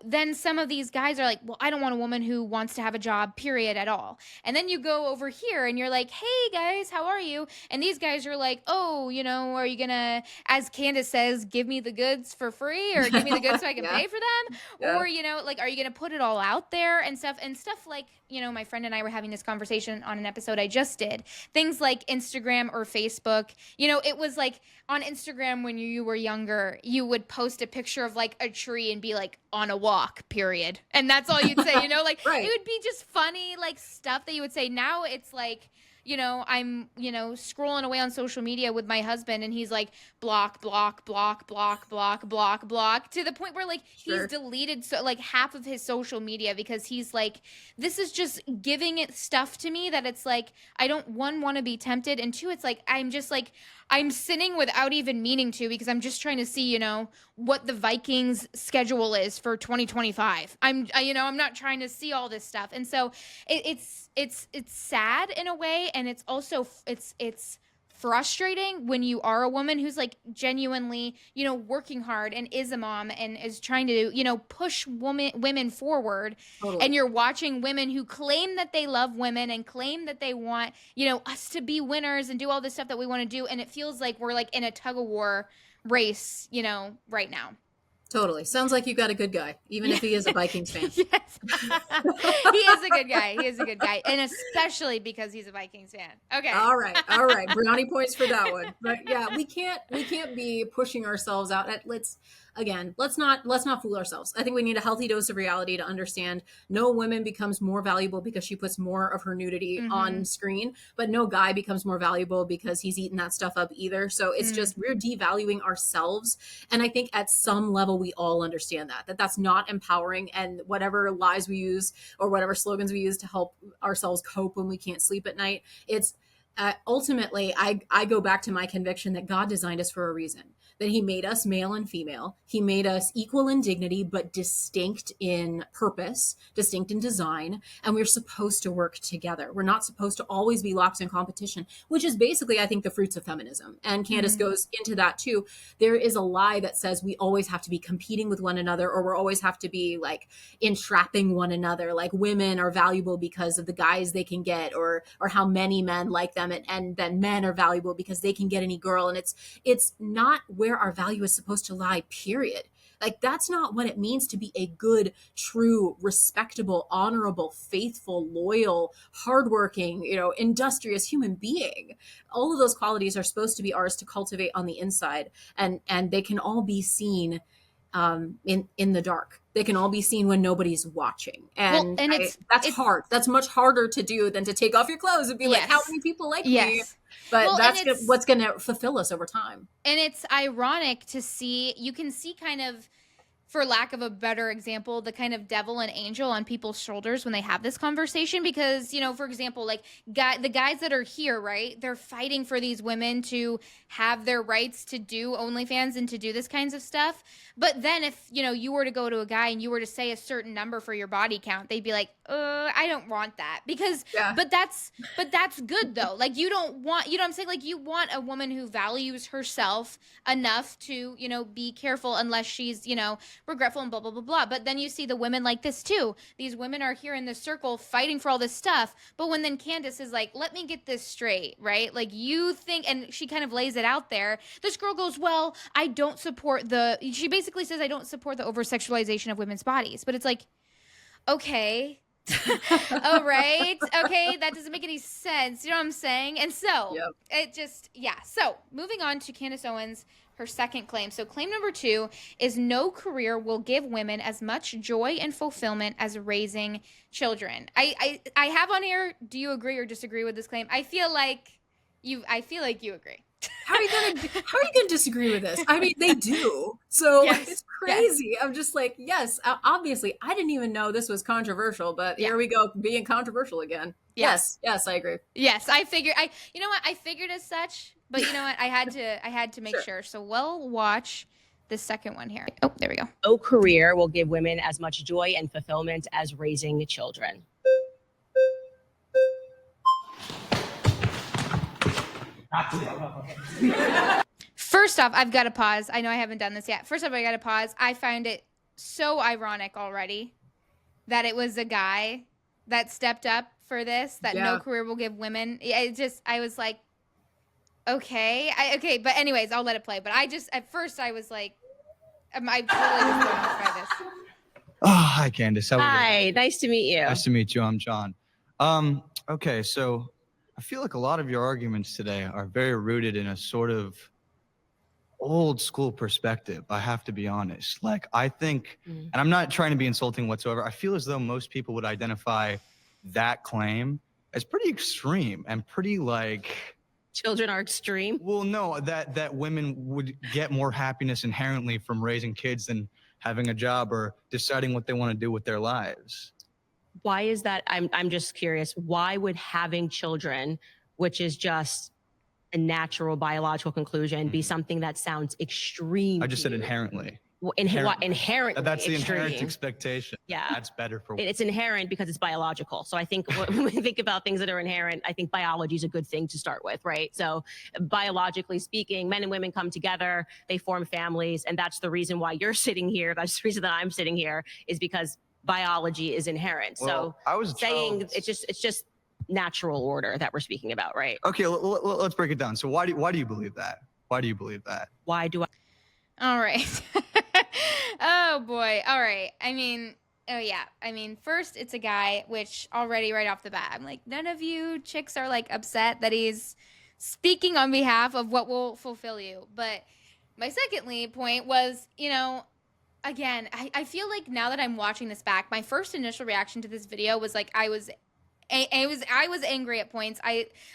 then some of these guys are like, well, I don't want a woman who wants to have a job, period, at all. And then you go over here and you're like, hey guys, how are you? And these guys are like, oh, are you gonna, as Candace says, give me the goods for free, or give me the goods so I can pay for them? Yeah. Or, like, are you gonna put it all out there and stuff like, my friend and I were having this conversation conversation on an episode I just did. Things like Instagram or Facebook, you know, it was like on Instagram when you were younger, you would post a picture of like a tree and be like on a walk, period. And that's all you'd say, you know, like Right. it would be just funny, like stuff that you would say. Now it's like, you know, I'm, you know, scrolling away on social media with my husband and he's like block, block, block, block, block, block, block, to the point where like Sure. he's deleted so like half of his social media because he's like, this is just giving it stuff to me that it's like, I don't, one, want to be tempted, and two, it's like, I'm just like, I'm sinning without even meaning to, because I'm just trying to see, you know, what the Vikings schedule is for 2025. You know, I'm not trying to see all this stuff. And so it's sad in a way. And it's also, it's frustrating when you are a woman who's like genuinely, you know, working hard and is a mom and is trying to, you know, push women forward. Totally. And you're watching women who claim that they love women and claim that they want, you know, us to be winners and do all this stuff that we want to do. And it feels like we're like in a tug of war race, you know, right now. Totally. Sounds like you got a good guy, even if he is a Vikings fan. Yes. He is a good guy. He is a good guy. And especially because he's a Vikings fan. Okay. All right. All right. Brownie points for that one. But yeah, we can't be pushing ourselves out. Let's not fool ourselves. I think we need a healthy dose of reality to understand no woman becomes more valuable because she puts more of her nudity on screen, but no guy becomes more valuable because he's eating that stuff up either. So it's just, we're devaluing ourselves. And I think at some level, we all understand that that's not empowering, and whatever lies we use or whatever slogans we use to help ourselves cope when we can't sleep at night, it's ultimately, I go back to my conviction that God designed us for a reason, that he made us male and female. He made us equal in dignity, but distinct in purpose, distinct in design. And we're supposed to work together. We're not supposed to always be locked in competition, which is basically, I think, the fruits of feminism. And Candace goes into that too. There is a lie that says we always have to be competing with one another, or we always have to be like entrapping one another. Like women are valuable because of the guys they can get, or how many men like them. And then men are valuable because they can get any girl. And it's not where our value is supposed to lie, period. Like that's not what it means to be a good, true, respectable, honorable, faithful, loyal, hardworking, you know, industrious human being. All of those qualities are supposed to be ours to cultivate on the inside, and they can all be seen in the dark. They can all be seen when nobody's watching. And, that's hard. That's much harder to do than to take off your clothes and be like, how many people like me? But that's what's going to fulfill us over time. And it's ironic to see, you can see kind of, for lack of a better example, the kind of devil and angel on people's shoulders when they have this conversation. Because, you know, for example, like the guys that are here, right, they're fighting for these women to have their rights to do OnlyFans and to do this kinds of stuff. But then if, you know, you were to go to a guy and you were to say a certain number for your body count, they'd be like, I don't want that. Because, but that's good though. Like you don't want, you know what I'm saying? Like you want a woman who values herself enough to, you know, be careful unless she's, you know, regretful and blah, blah, blah, blah. But then you see the women like this too. These women are here in this circle fighting for all this stuff. But when then Candace is like, let me get this straight, right? Like you think, and she kind of lays it out there. This girl goes, well, I don't support she basically says, I don't support the over-sexualization of women's bodies. But it's like, okay. All right. Okay. That doesn't make any sense. You know what I'm saying? And so it just, So moving on to Candace Owens, her second claim. So claim number 2 is no career will give women as much joy and fulfillment as raising children. I have on here, do you agree or disagree with this claim? I feel like you agree. How are you gonna disagree with this? I mean, they do. So it's crazy. Yes. I'm just like, yes, obviously, I didn't even know this was controversial, but here we go, being controversial again. Yes, I agree. Yes, you know what? I figured as such, but you know what? I had to make sure. So we'll watch the second one here. Oh, there we go. No career will give women as much joy and fulfillment as raising children. First off, I've got to pause. I know I haven't done this yet. First off, I got to pause. I find it so ironic already that it was a guy that stepped up for this, that no career will give women. I was like, okay. But anyways, I'll let it play. But at first I was like, I totally was going to try this. Oh, hi, Candace. Hi, nice to meet you. Nice to meet you. I'm John. Okay, so I feel like a lot of your arguments today are very rooted in a sort of old school perspective. I have to be honest. Like, I think, and I'm not trying to be insulting whatsoever, I feel as though most people would identify that claim as pretty extreme and pretty like, Children are extreme. well, no, that women would get more happiness inherently from raising kids than having a job or deciding what they want to do with their lives. Why is that? I'm just curious. Why would having children, which is just a natural biological conclusion, be something that sounds extreme? I just to said you? inherently. Inherently. That's the extreme. inherent expectation. Yeah. That's better for It's inherent because it's biological. So I think when we think about things that are inherent, I think biology is a good thing to start with, right? So biologically speaking, men and women come together, they form families, and that's the reason why you're sitting here. That's the reason that I'm sitting here, is because biology is inherent. Well, I was saying it's just natural order that we're speaking about, right? Okay, let's break it down. So why do you believe that? Why do you believe that? Why do I? All right. Oh boy. All right. I mean, oh yeah. I mean, first it's a guy, which already right off the bat, I'm like, none of you chicks are like upset that he's speaking on behalf of what will fulfill you. But my secondly point was, again, I feel like now that I'm watching this back, my first initial reaction to this video was like I was angry at points.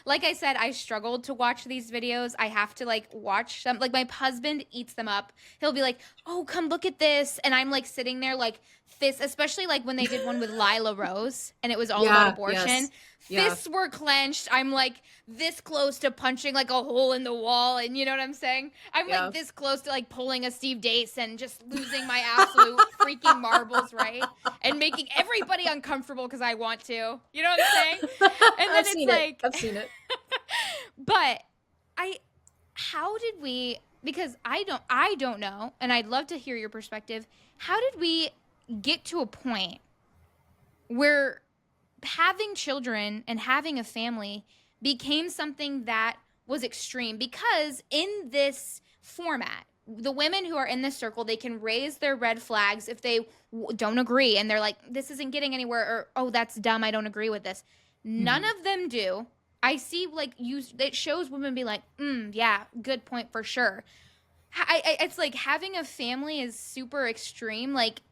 Like I said, I struggled to watch these videos. I have to like watch some, like my husband eats them up. He'll be like, "Oh, come look at this." And I'm like sitting there like fists, especially like when they did one with Lila Rose and it was all about abortion. Yes. Yeah. Fists were clenched. I'm like this close to punching like a hole in the wall, and you know what I'm saying? I'm like this close to like pulling a Steve Dates and just losing my absolute freaking marbles, right? And making everybody uncomfortable because I want to. You know what I'm saying? And then I've seen it. But how did we, because I don't know, and I'd love to hear your perspective. How did we get to a point where having children and having a family became something that was extreme? Because in this format, the women who are in this circle, they can raise their red flags if they don't agree, and they're like, this isn't getting anywhere, or, oh, that's dumb, I don't agree with this. None of them do. I see like it shows women be like, yeah, good point for sure. It's like having a family is super extreme, like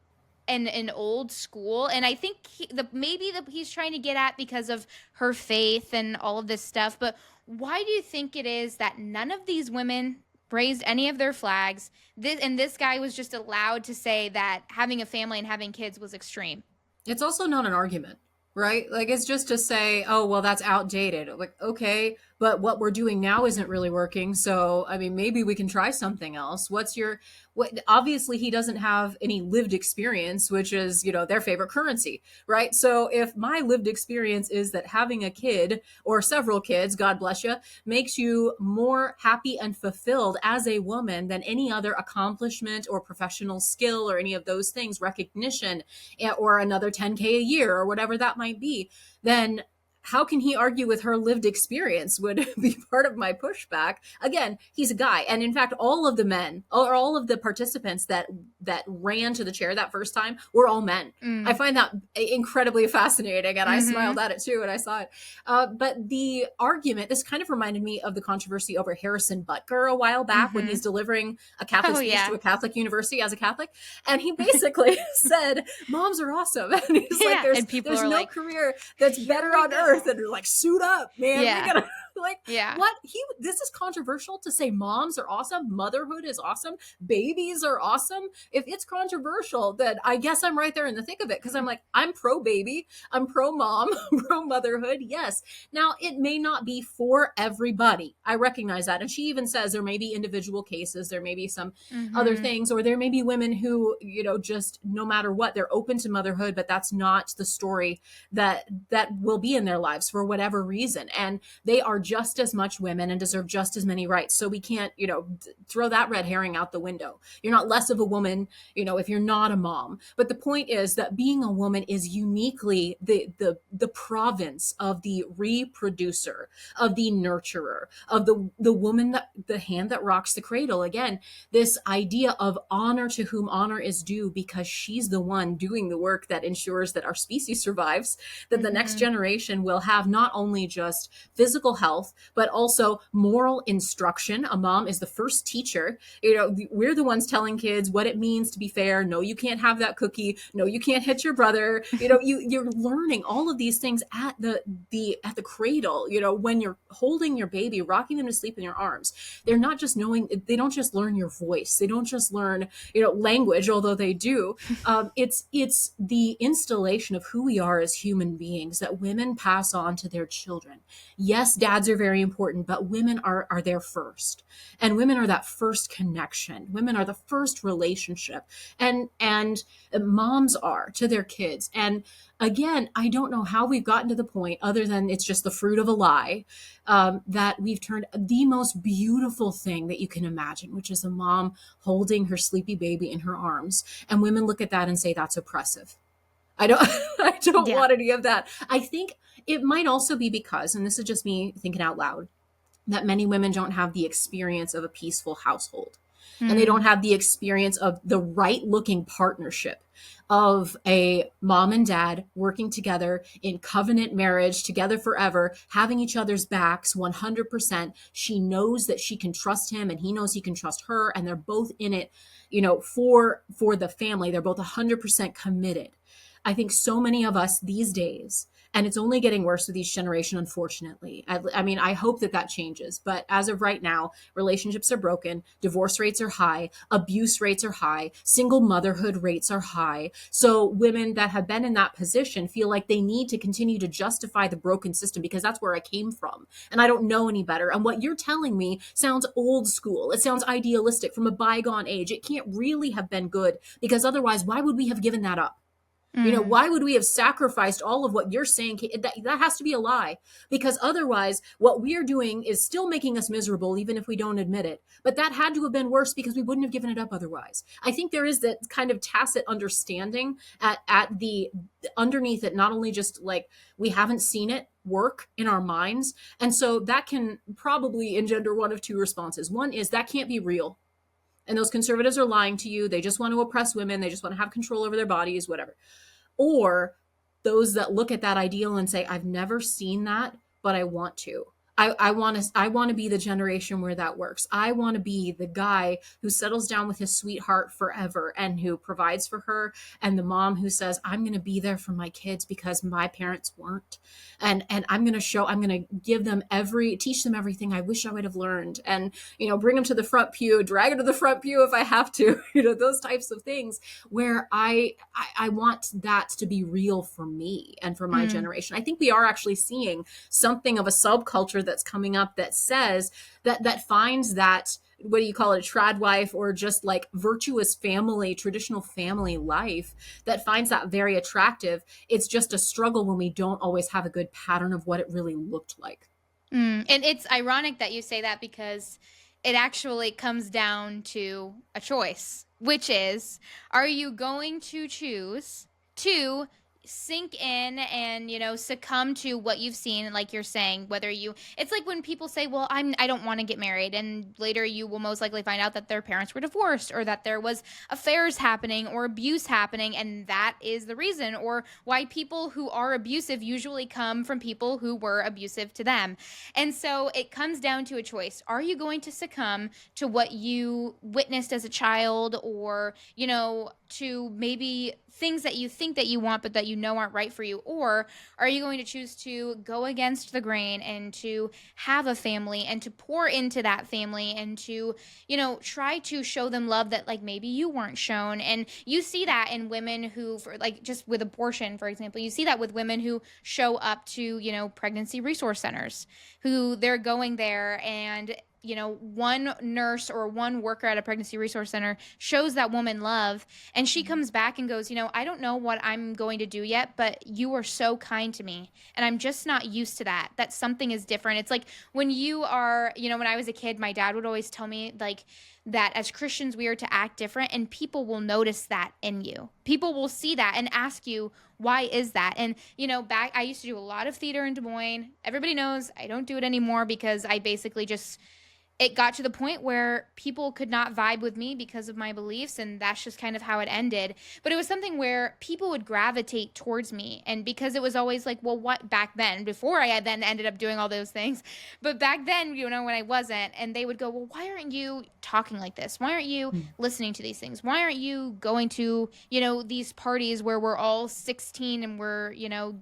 an old school, and I think he's trying to get at because of her faith and all of this stuff. But why do you think it is that none of these women raised any of their flags, and this guy was just allowed to say that having a family and having kids was extreme? It's also not an argument, right? Like, it's just to say, oh, well, that's outdated. Like, okay, but what we're doing now isn't really working. So, I mean, maybe we can try something else. Obviously he doesn't have any lived experience, which is, their favorite currency, right? So if my lived experience is that having a kid or several kids, God bless you, makes you more happy and fulfilled as a woman than any other accomplishment or professional skill or any of those things, recognition, or another 10K a year or whatever that might be, then how can he argue with her lived experience would be part of my pushback. Again, he's a guy. And in fact, all of the men or all of the participants that ran to the chair that first time were all men. I find that incredibly fascinating. And I smiled at it too when I saw it. But the argument, this kind of reminded me of the controversy over Harrison Butker a while back when he's delivering a Catholic speech to a Catholic university as a Catholic. And he basically said, moms are awesome. And he's like, there's no career that's better on earth. And they're like, suit up, man. Yeah. We're gonna, what? This is controversial to say moms are awesome. Motherhood is awesome. Babies are awesome. If it's controversial, then I guess I'm right there in the thick of it. Cause I'm like, I'm pro baby. I'm pro mom, pro motherhood. Yes. Now it may not be for everybody. I recognize that. And she even says there may be individual cases. There may be some other things, or there may be women who, just no matter what, they're open to motherhood, but that's not the story that will be in their lives for whatever reason. And they are just as much women and deserve just as many rights. So we can't, throw that red herring out the window. You're not less of a woman, if you're not a mom. But the point is that being a woman is uniquely the province of the reproducer, of the nurturer, of the woman, that the hand that rocks the cradle. Again, this idea of honor to whom honor is due, because she's the one doing the work that ensures that our species survives, that the next generation will have not only just physical health, but also moral instruction. A mom is the first teacher. We're the ones telling kids what it means to be fair. No, you can't have that cookie. No, you can't hit your brother. You're learning all of these things at the cradle. When you're holding your baby, rocking them to sleep in your arms, they're not just they don't just learn your voice. They don't just learn, language, although they do. It's the installation of who we are as human beings that women pass on to their children. Yes, dads are very important, but women are there first. And women are that first connection. Women are the first relationship. And moms are to their kids. And again, I don't know how we've gotten to the point, other than it's just the fruit of a lie, that we've turned the most beautiful thing that you can imagine, which is a mom holding her sleepy baby in her arms. And women look at that and say, that's oppressive. I don't want any of that. I think it might also be because, and this is just me thinking out loud, that many women don't have the experience of a peaceful household. And they don't have the experience of the right looking partnership of a mom and dad working together in covenant marriage, together forever, having each other's backs 100%. She knows that she can trust him and he knows he can trust her. And they're both in it, for the family. They're both 100% committed. I think so many of us these days, and it's only getting worse with each generation, unfortunately. I mean, I hope that changes. But as of right now, relationships are broken. Divorce rates are high. Abuse rates are high. Single motherhood rates are high. So women that have been in that position feel like they need to continue to justify the broken system because that's where I came from. And I don't know any better. And what you're telling me sounds old school. It sounds idealistic from a bygone age. It can't really have been good, because otherwise, why would we have given that up? Why would we have sacrificed all of what you're saying? That has to be a lie, because otherwise what we're doing is still making us miserable, even if we don't admit it. But that had to have been worse because we wouldn't have given it up otherwise. I think there is that kind of tacit understanding at the underneath it, not only just like we haven't seen it work in our minds. And so that can probably engender one of two responses. One is that can't be real. And those conservatives are lying to you. They just want to oppress women. They just want to have control over their bodies, whatever. Or those that look at that ideal and say, I've never seen that, but I want to. I want to be the generation where that works. I want to be the guy who settles down with his sweetheart forever and who provides for her, and the mom who says, I'm going to be there for my kids because my parents weren't. And I'm going to give them teach them everything I wish I would have learned, and, bring them to the front pew, drag them to the front pew if I have to, those types of things where I want that to be real for me and for my generation. I think we are actually seeing something of a subculture that's coming up that says that finds that, what do you call it, a trad wife, or just like virtuous family, traditional family life, that finds that very attractive. It's just a struggle when we don't always have a good pattern of what it really looked like. And it's ironic that you say that, because it actually comes down to a choice, which is, are you going to choose to sink in and, succumb to what you've seen, like you're saying, it's like when people say, well, I don't want to get married, and later you will most likely find out that their parents were divorced, or that there was affairs happening or abuse happening, and that is the reason, or why people who are abusive usually come from people who were abusive to them. And so it comes down to a choice. Are you going to succumb to what you witnessed as a child, or, to maybe things that you think that you want but that aren't right for you? Or are you going to choose to go against the grain and to have a family and to pour into that family and to, try to show them love that like maybe you weren't shown? And you see that in women who, just with abortion, for example, you see that with women who show up to, pregnancy resource centers, who they're going there and one nurse or one worker at a pregnancy resource center shows that woman love, and she comes back and goes, I don't know what I'm going to do yet, but you are so kind to me, and I'm just not used to that something is different. It's like when you are, when I was a kid, my dad would always tell me like that as Christians we are to act different, and people will notice that in you. People will see that and ask you, why is that? And back, I used to do a lot of theater in Des Moines. Everybody knows I don't do it anymore because I basically just, it got to the point where people could not vibe with me because of my beliefs, and that's just kind of how it ended. But it was something where people would gravitate towards me, and because it was always like, well, what, back then, before I had then ended up doing all those things, but back then, when I wasn't, and they would go, well, why aren't you talking like this? Why aren't you listening to these things? Why aren't you going to, these parties where we're all 16 and we're,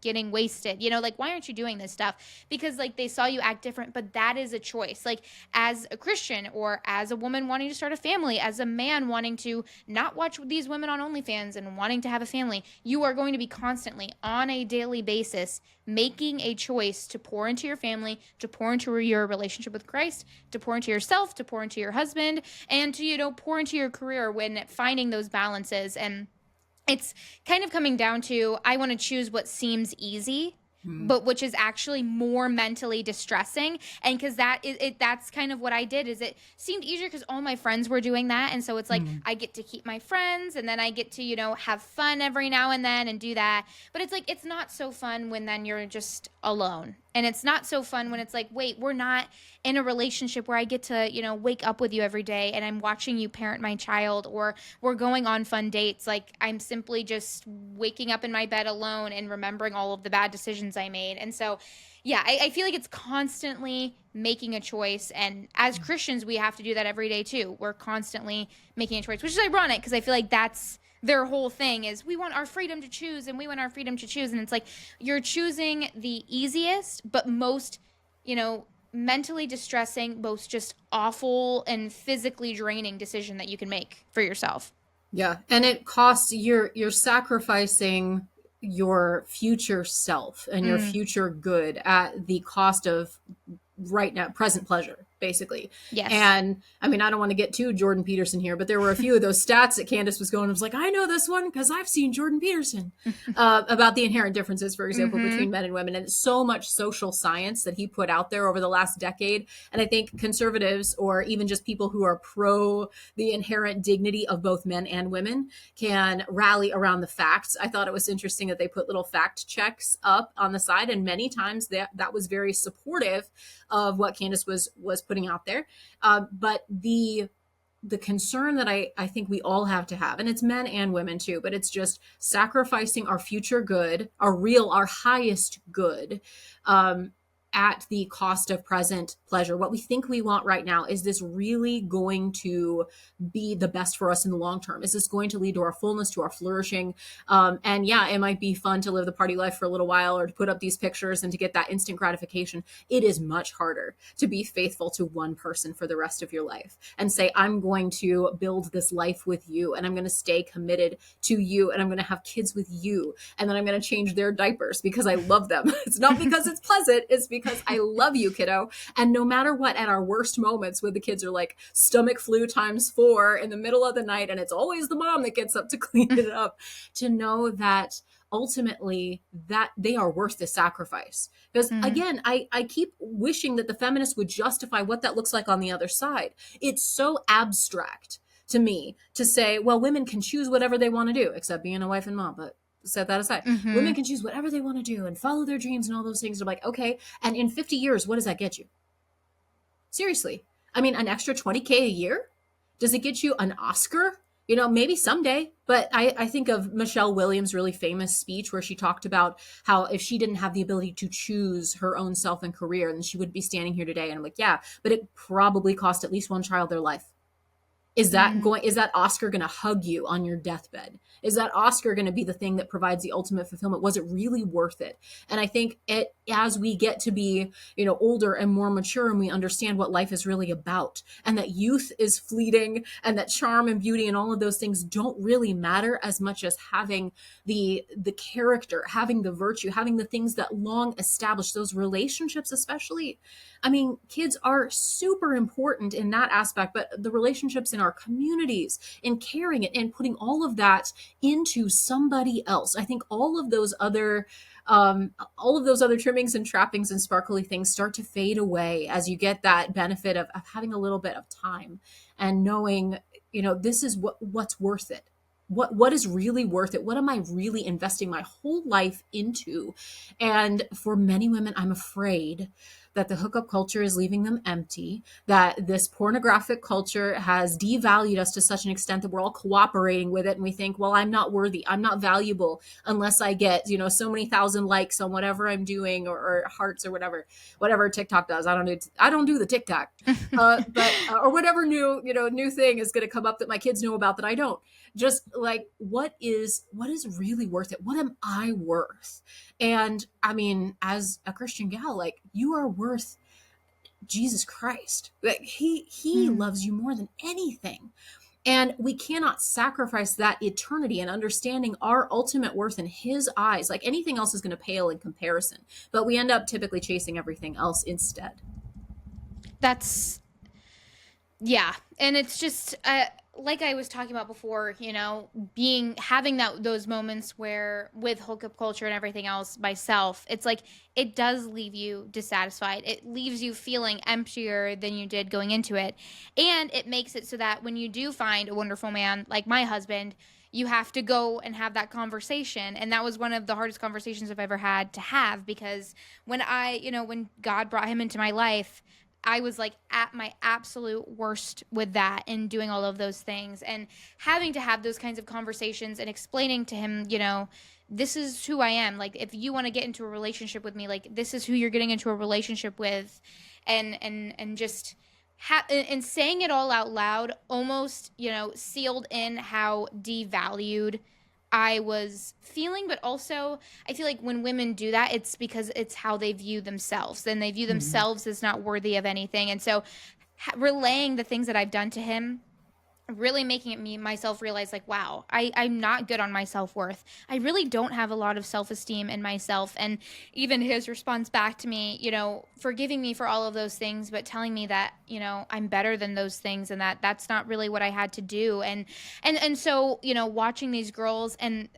getting wasted? Like, why aren't you doing this stuff? Because like they saw you act different, but that is a choice. Like, as a Christian, or as a woman wanting to start a family, as a man wanting to not watch these women on OnlyFans and wanting to have a family, you are going to be constantly on a daily basis making a choice to pour into your family, to pour into your relationship with Christ, to pour into yourself, to pour into your husband, and to, pour into your career when finding those balances. And it's kind of coming down to, I want to choose what seems easy, but which is actually more mentally distressing. And because that's kind of what I did, is it seemed easier because all my friends were doing that. And so it's like, I get to keep my friends, and then I get to, have fun every now and then and do that. But it's like, it's not so fun when then you're just alone. And it's not so fun when it's like, wait, we're not in a relationship where I get to, wake up with you every day and I'm watching you parent my child, or we're going on fun dates. Like, I'm simply just waking up in my bed alone and remembering all of the bad decisions I made. And so, yeah, I feel like it's constantly making a choice. And as Christians, we have to do that every day too. We're constantly making a choice, which is ironic because I feel like that's their whole thing, is we want our freedom to choose, and we want our freedom to choose. And it's like, you're choosing the easiest but most, mentally distressing, most just awful and physically draining decision that you can make for yourself. Yeah, and it costs, you're sacrificing your future self and your future good at the cost of right now present pleasure, basically. Yes. And I mean, I don't want to get too Jordan Peterson here, but there were a few of those stats that Candace was going, I was like, I know this one because I've seen Jordan Peterson about the inherent differences, for example, between men and women. And so much social science that he put out there over the last decade. And I think conservatives, or even just people who are pro the inherent dignity of both men and women, can rally around the facts. I thought it was interesting that they put little fact checks up on the side, and many times that was very supportive of what Candace was putting out there. But the concern that I think we all have to have, and it's men and women too, but it's just sacrificing our future good, our highest good, at the cost of present pleasure. What we think we want right now, is this really going to be the best for us in the long term? Is this going to lead to our fullness, to our flourishing? And yeah, it might be fun to live the party life for a little while, or to put up these pictures and to get that instant gratification. It is much harder to be faithful to one person for the rest of your life and say, I'm going to build this life with you, and I'm going to stay committed to you, and I'm going to have kids with you, and then I'm going to change their diapers because I love them. It's not because it's pleasant, it's because I love you, kiddo. And no matter what, at our worst moments, when the kids are like stomach flu ×4 in the middle of the night, and it's always the mom that gets up to clean it up, to know that ultimately that they are worth the sacrifice. Because again, I keep wishing that the feminists would justify what that looks like on the other side. It's so abstract to me to say, well, women can choose whatever they want to do, except being a wife and mom, but set that aside. Women can choose whatever they want to do and follow their dreams and all those things. I'm like, okay. And in 50 years, what does that get you? Seriously. I mean, an extra $20K a year? Does it get you an Oscar? Maybe someday. But I think of Michelle Williams' really famous speech where she talked about how if she didn't have the ability to choose her own self and career, then she would be standing here today. And I'm like, yeah, but it probably cost at least one child their life. Is that Oscar going to hug you on your deathbed? Is that Oscar going to be the thing that provides the ultimate fulfillment? Was it really worth it? And I think as we get to be, older and more mature, and we understand what life is really about, and that youth is fleeting, and that charm and beauty and all of those things don't really matter as much as having the character, having the virtue, having the things that long established, those relationships especially. I mean, kids are super important in that aspect, but the relationships in our communities, in caring and putting all of that into somebody else. I think all of those other trimmings and trappings and sparkly things start to fade away as you get that benefit of having a little bit of time and knowing, this is what's worth it. What is really worth it? What am I really investing my whole life into? And for many women, I'm afraid that the hookup culture is leaving them empty, that this pornographic culture has devalued us to such an extent that we're all cooperating with it. And we think, well, I'm not worthy. I'm not valuable unless I get, so many thousand likes on whatever I'm doing, or hearts, or whatever TikTok does. I don't do the TikTok, or whatever new thing is going to come up that my kids know about that I don't. Just like, what is really worth it? What am I worth? And I mean, as a Christian gal, like, you are worth Jesus Christ. Like, he loves you more than anything. And we cannot sacrifice that eternity and understanding our ultimate worth in his eyes. Like, anything else is going to pale in comparison, but we end up typically chasing everything else instead. Yeah. And it's just, like I was talking about before, having those moments where with hookup culture and everything else myself, it's like, it does leave you dissatisfied. It leaves you feeling emptier than you did going into it. And it makes it so that when you do find a wonderful man like my husband, you have to go and have that conversation. And that was one of the hardest conversations I've ever had to have, because when when God brought him into my life, I was like at my absolute worst with that and doing all of those things, and having to have those kinds of conversations and explaining to him, this is who I am. Like, if you want to get into a relationship with me, like, this is who you're getting into a relationship with. And just and saying it all out loud almost, sealed in how devalued I was feeling. But also, I feel like when women do that, it's because it's how they view themselves, and they view themselves as not worthy of anything. And so relaying the things that I've done to him, really making it myself realize, like, wow, I'm not good on my self-worth. I really don't have a lot of self-esteem in myself. And even his response back to me, forgiving me for all of those things, but telling me that, I'm better than those things, and that that's not really what I had to do. And so, watching these girls, and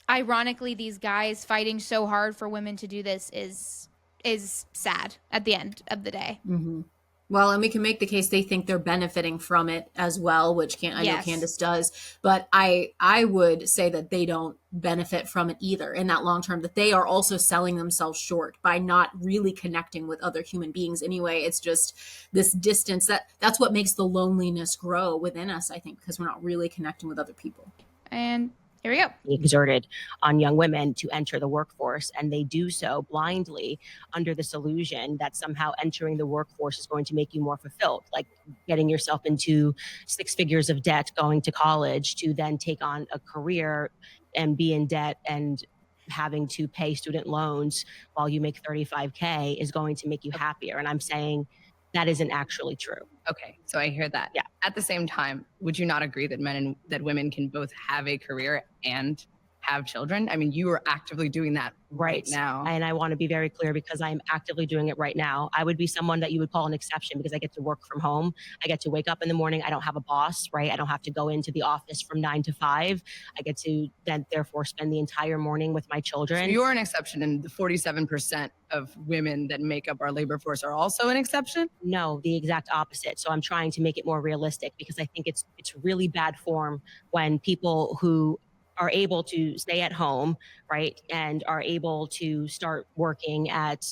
ironically, these guys fighting so hard for women to do this is sad at the end of the day. Mm-hmm. Well, and we can make the case they think they're benefiting from it as well, which I know Candace does, but I would say that they don't benefit from it either in that long term, that they are also selling themselves short by not really connecting with other human beings anyway. It's just this distance that's what makes the loneliness grow within us, I think, because we're not really connecting with other people. And here we go. Exerted on young women to enter the workforce, and they do so blindly under this illusion that somehow entering the workforce is going to make you more fulfilled, like getting yourself into 6 figures of debt, going to college to then take on a career and be in debt and having to pay student loans while you make $35K is going to make you happier. And I'm saying that isn't actually true. Okay, so I hear that. Yeah. At the same time, would you not agree that that women can both have a career and have children? I mean, you are actively doing that right now. And I want to be very clear, because I'm actively doing it right now. I would be someone that you would call an exception, because I get to work from home. I get to wake up in the morning. I don't have a boss, right? I don't have to go into the office from 9 to 5. I get to then therefore spend the entire morning with my children. So you're an exception, and the 47% of women that make up our labor force are also an exception? No, the exact opposite. So I'm trying to make it more realistic, because I think it's really bad form when people who are able to stay at home, right, and are able to start working at,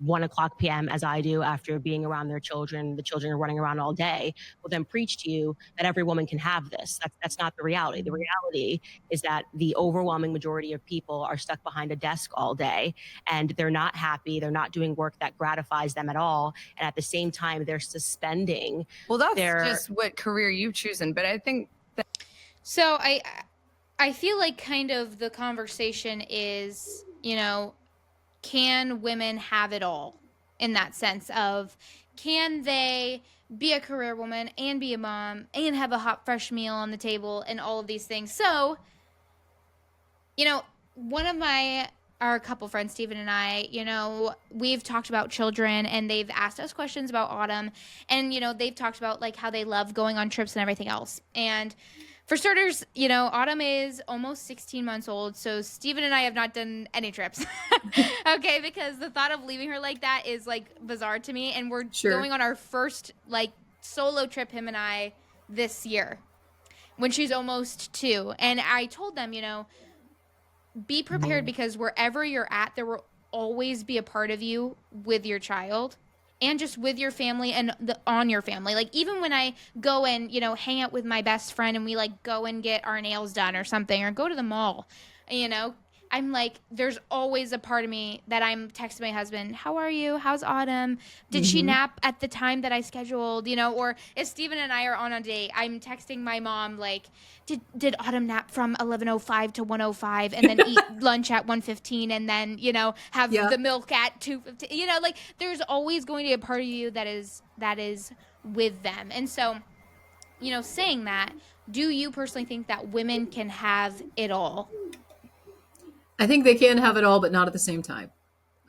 1:00 p.m. as I do after being around their children, the children are running around all day, will then preach to you that every woman can have this. That's not the reality. The reality is that the overwhelming majority of people are stuck behind a desk all day, and they're not happy. They're not doing work that gratifies them at all. And at the same time, they're suspending Well, that's their just what career you've chosen. But I think So I feel like kind of the conversation is, can women have it all, in that sense of, can they be a career woman and be a mom and have a hot fresh meal on the table and all of these things. So, one of our couple friends, Stephen and I, we've talked about children, and they've asked us questions about Autumn, and they've talked about like how they love going on trips and everything else. And for starters, Autumn is almost 16 months old, so Stephen and I have not done any trips. Okay, because the thought of leaving her like that is like bizarre to me, and we're going on our first like solo trip, him and I, this year when she's almost 2. And I told them, be prepared, because wherever you're at, there will always be a part of you with your child and just with your family and on your family. Like, even when I go and, hang out with my best friend and we like go and get our nails done or something, or go to the mall, I'm like, there's always a part of me that I'm texting my husband, how are you? How's Autumn? Did she nap at the time that I scheduled? Or if Steven and I are on a date, I'm texting my mom, like, did Autumn nap from 11:05 to 1:05 and then eat lunch at 1:15 and then, have the milk at 2:15? Like, there's always going to be a part of you that is with them. And so, saying that, do you personally think that women can have it all? I think they can have it all, but not at the same time.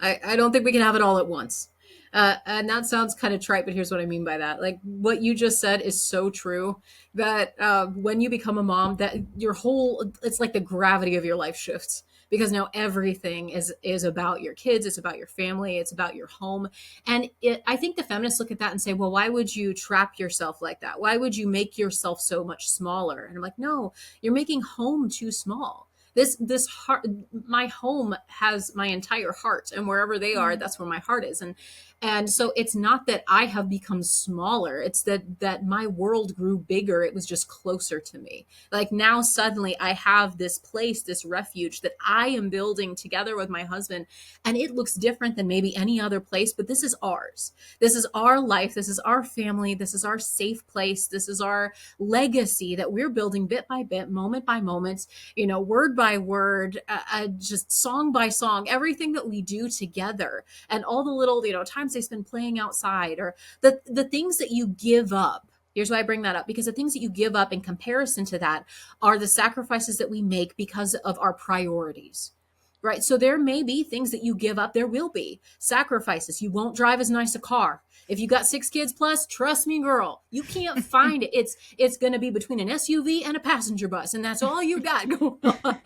I don't think we can have it all at once. And that sounds kind of trite, but here's what I mean by that. Like, what you just said is so true, that when you become a mom, that it's like the gravity of your life shifts, because now everything is about your kids. It's about your family. It's about your home. And I think the feminists look at that and say, well, why would you trap yourself like that? Why would you make yourself so much smaller? And I'm like, no, you're making home too small. This heart, my home has my entire heart, and wherever they are, that's where my heart is. And so it's not that I have become smaller. It's that my world grew bigger. It was just closer to me. Like, now suddenly I have this place, this refuge that I am building together with my husband. And it looks different than maybe any other place, but this is ours. This is our life. This is our family. This is our safe place. This is our legacy that we're building bit by bit, moment by moment, word by word, just song by song, everything that we do together, and all the little, times they spend playing outside, or the things that you give up. Here's why I bring that up, because the things that you give up in comparison to that are the sacrifices that we make because of our priorities. Right. So there may be things that you give up. There will be sacrifices. You won't drive as nice a car. If you got 6 kids plus, trust me, girl, you can't find it. It's going to be between an SUV and a passenger bus. And that's all you got going on.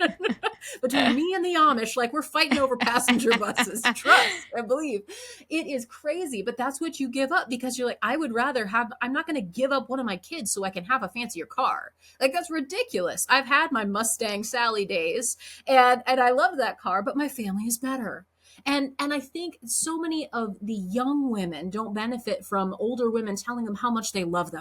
Between me and the Amish, like, we're fighting over passenger buses. Trust and believe. It is crazy, but that's what you give up, because you're like, I'm not going to give up one of my kids so I can have a fancier car. Like, that's ridiculous. I've had my Mustang Sally days, and I love that car, but my family is better. And I think so many of the young women don't benefit from older women telling them how much they love them.